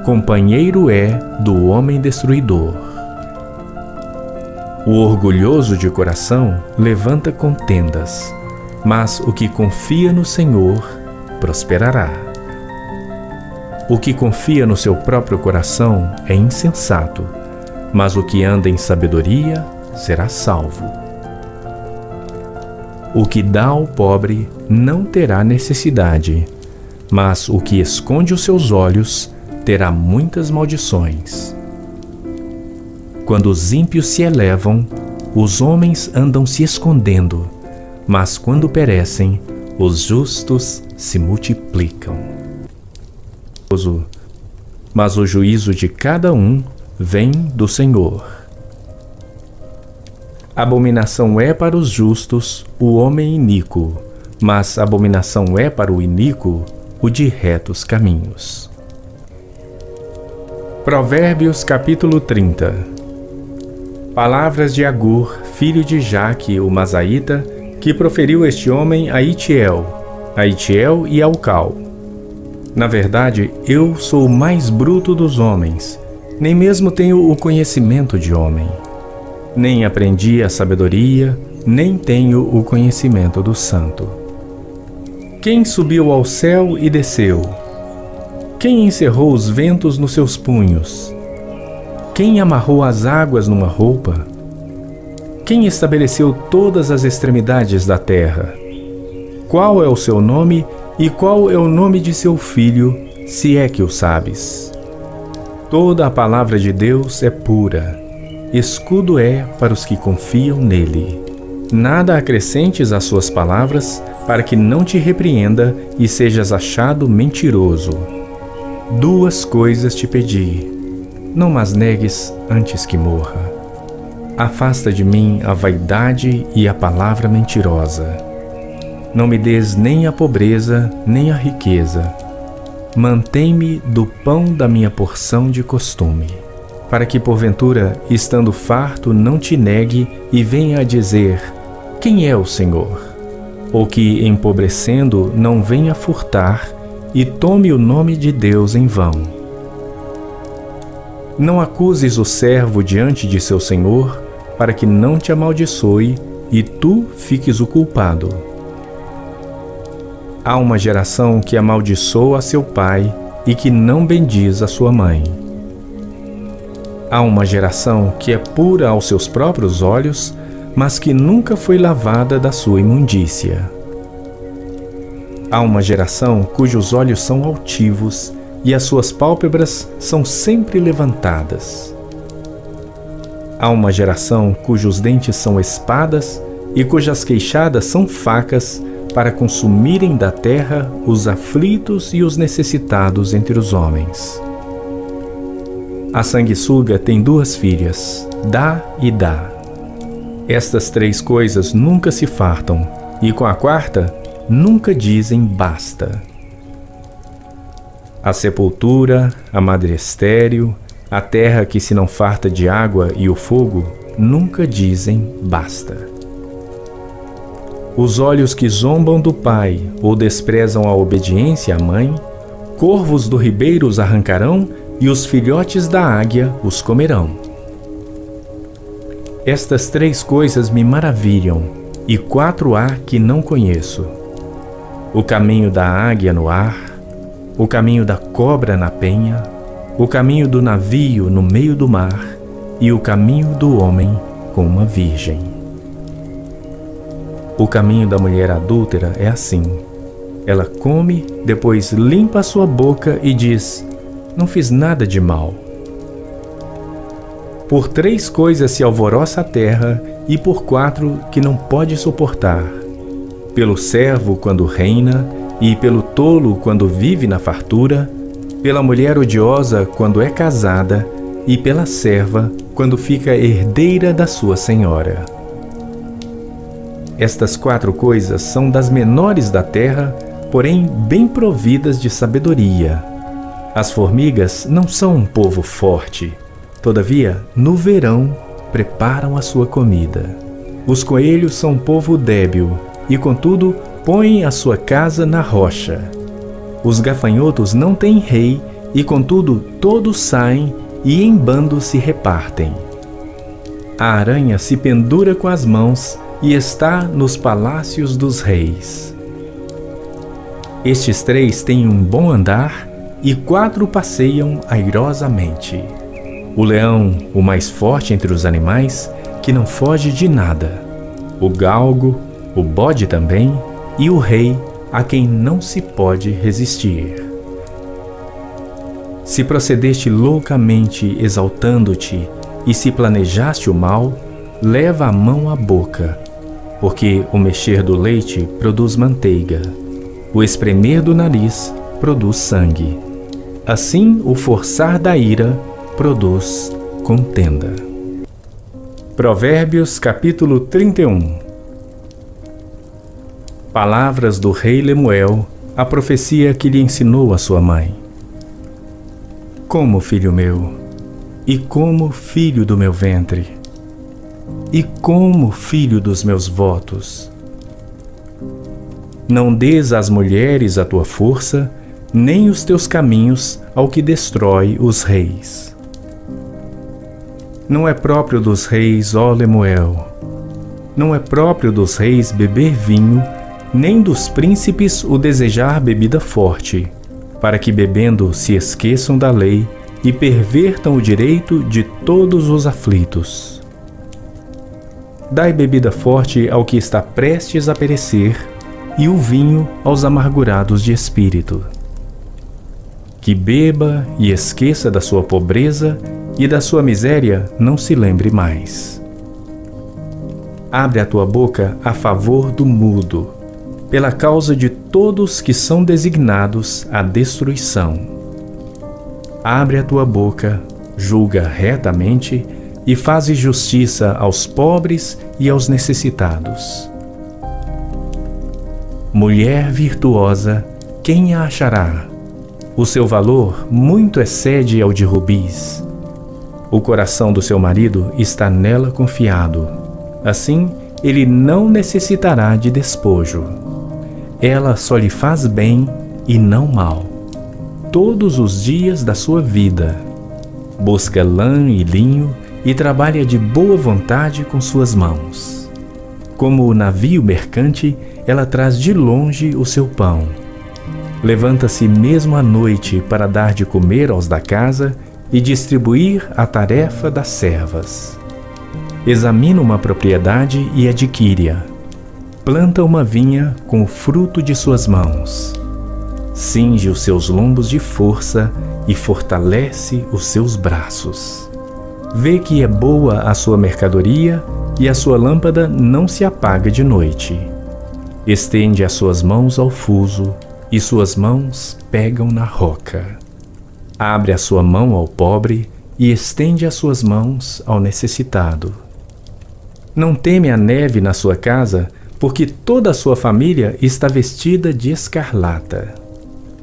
companheiro é do homem destruidor. O orgulhoso de coração levanta contendas, mas o que confia no Senhor prosperará. O que confia no seu próprio coração é insensato, mas o que anda em sabedoria será salvo. O que dá ao pobre não terá necessidade, mas o que esconde os seus olhos terá muitas maldições. Quando os ímpios se elevam, os homens andam se escondendo, mas quando perecem, os justos se multiplicam. Mas o juízo de cada um vem do Senhor. Abominação é para os justos o homem iníquo, mas abominação é para o iníquo o de retos caminhos. Provérbios capítulo 30. Palavras de Agur, filho de Jaque, o Mazaíta, que proferiu este homem a Itiel e Aucal. Na verdade, eu sou o mais bruto dos homens, nem mesmo tenho o conhecimento de homem. Nem aprendi a sabedoria, nem tenho o conhecimento do santo. Quem subiu ao céu e desceu? Quem encerrou os ventos nos seus punhos? Quem amarrou as águas numa roupa? Quem estabeleceu todas as extremidades da terra? Qual é o seu nome e qual é o nome de seu filho, se é que o sabes? Toda a palavra de Deus é pura, escudo é para os que confiam nele. Nada acrescentes às suas palavras, para que não te repreenda e sejas achado mentiroso. Duas coisas te pedi, não mas negues antes que morra. Afasta de mim a vaidade e a palavra mentirosa. Não me des nem a pobreza, nem a riqueza. mantém-me do pão da minha porção de costume, para que porventura, estando farto, não te negue e venha a dizer: quem é o Senhor? Ou que, empobrecendo, não venha furtar e tome o nome de Deus em vão. Não acuses o servo diante de seu senhor, para que não te amaldiçoe e tu fiques o culpado. Há uma geração que amaldiçoa seu pai e que não bendiz a sua mãe. Há uma geração que é pura aos seus próprios olhos, mas que nunca foi lavada da sua imundícia. Há uma geração cujos olhos são altivos e as suas pálpebras são sempre levantadas. Há uma geração cujos dentes são espadas e cujas queixadas são facas para consumirem da terra os aflitos e os necessitados entre os homens. A sanguessuga tem 2 filhas, dá e dá. Estas 3 coisas nunca se fartam, e com a quarta nunca dizem basta. A sepultura, a madre estéril, a terra que se não farta de água e o fogo nunca dizem basta. Os olhos que zombam do pai ou desprezam a obediência à mãe, corvos do ribeiro os arrancarão e os filhotes da águia os comerão. Estas 3 coisas me maravilham, e 4 há que não conheço: o caminho da águia no ar, o caminho da cobra na penha, o caminho do navio no meio do mar e o caminho do homem com uma virgem. O caminho da mulher adúltera é assim: ela come, depois limpa a sua boca e diz: não fiz nada de mal. Por 3 coisas se alvoroça a terra, e por 4 que não pode suportar: pelo servo quando reina, e pelo tolo quando vive na fartura, pela mulher odiosa quando é casada, e pela serva quando fica herdeira da sua senhora. Estas 4 coisas são das menores da terra, porém bem providas de sabedoria. As formigas não são um povo forte, todavia, no verão, preparam a sua comida. Os coelhos são um povo débil, e contudo, põem a sua casa na rocha. Os gafanhotos não têm rei, e contudo, todos saem e em bando se repartem. A aranha se pendura com as mãos e está nos palácios dos reis. Estes 3 têm um bom andar, e 4 passeiam airosamente. O leão, o mais forte entre os animais, que não foge de nada. O galgo, o bode também, e o rei, a quem não se pode resistir. Se procedeste loucamente exaltando-te, e se planejaste o mal, leva a mão à boca, porque o mexer do leite produz manteiga, o espremer do nariz produz sangue. Assim, o forçar da ira produz contenda. Provérbios capítulo 31. Palavras do rei Lemuel, a profecia que lhe ensinou a sua mãe. Como filho meu, e como filho do meu ventre, e como filho dos meus votos. Não dês às mulheres a tua força, nem os teus caminhos ao que destrói os reis. Não é próprio dos reis, ó Lemuel, não é próprio dos reis beber vinho, nem dos príncipes o desejar bebida forte, para que bebendo se esqueçam da lei e pervertam o direito de todos os aflitos. Dai bebida forte ao que está prestes a perecer, e o vinho aos amargurados de espírito. Que beba e esqueça da sua pobreza, e da sua miséria não se lembre mais. Abre a tua boca a favor do mudo, pela causa de todos que são designados à destruição. Abre a tua boca, julga retamente, e faze justiça aos pobres e aos necessitados. Mulher virtuosa, quem a achará? O seu valor muito excede ao de rubis. O coração do seu marido está nela confiado. Assim, ele não necessitará de despojo. Ela só lhe faz bem e não mal, todos os dias da sua vida. Busca lã e linho e trabalha de boa vontade com suas mãos. Como o navio mercante, ela traz de longe o seu pão. Levanta-se mesmo à noite para dar de comer aos da casa e distribuir a tarefa das servas. Examina uma propriedade e adquire-a. Planta uma vinha com o fruto de suas mãos. Cinge os seus lombos de força e fortalece os seus braços. Vê que é boa a sua mercadoria e a sua lâmpada não se apaga de noite. Estende as suas mãos ao fuso e suas mãos pegam na roca. Abre a sua mão ao pobre e estende as suas mãos ao necessitado. Não teme a neve na sua casa, porque toda a sua família está vestida de escarlata.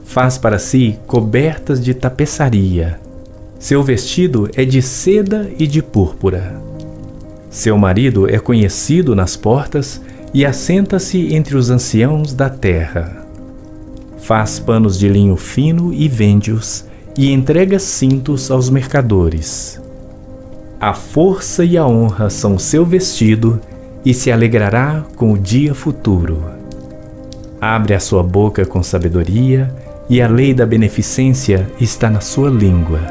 Faz para si cobertas de tapeçaria. Seu vestido é de seda e de púrpura. Seu marido é conhecido nas portas e assenta-se entre os anciãos da terra. Faz panos de linho fino e vende-os, e entrega cintos aos mercadores. A força e a honra são o seu vestido, e se alegrará com o dia futuro. Abre a sua boca com sabedoria, e a lei da beneficência está na sua língua.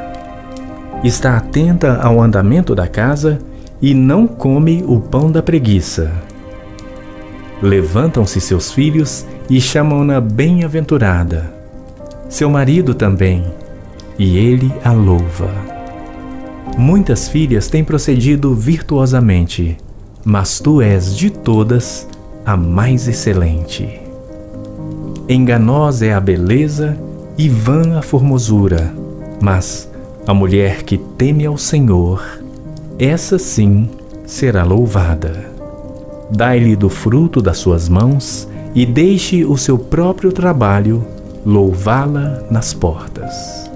Está atenta ao andamento da casa, e não come o pão da preguiça. Levantam-se seus filhos e chamam-na bem-aventurada. Seu marido também, e ele a louva. Muitas filhas têm procedido virtuosamente, mas tu és de todas a mais excelente. Enganosa é a beleza e vã a formosura, mas a mulher que teme ao Senhor, essa sim será louvada. Dai-lhe do fruto das suas mãos e deixe o seu próprio trabalho louvá-la nas portas.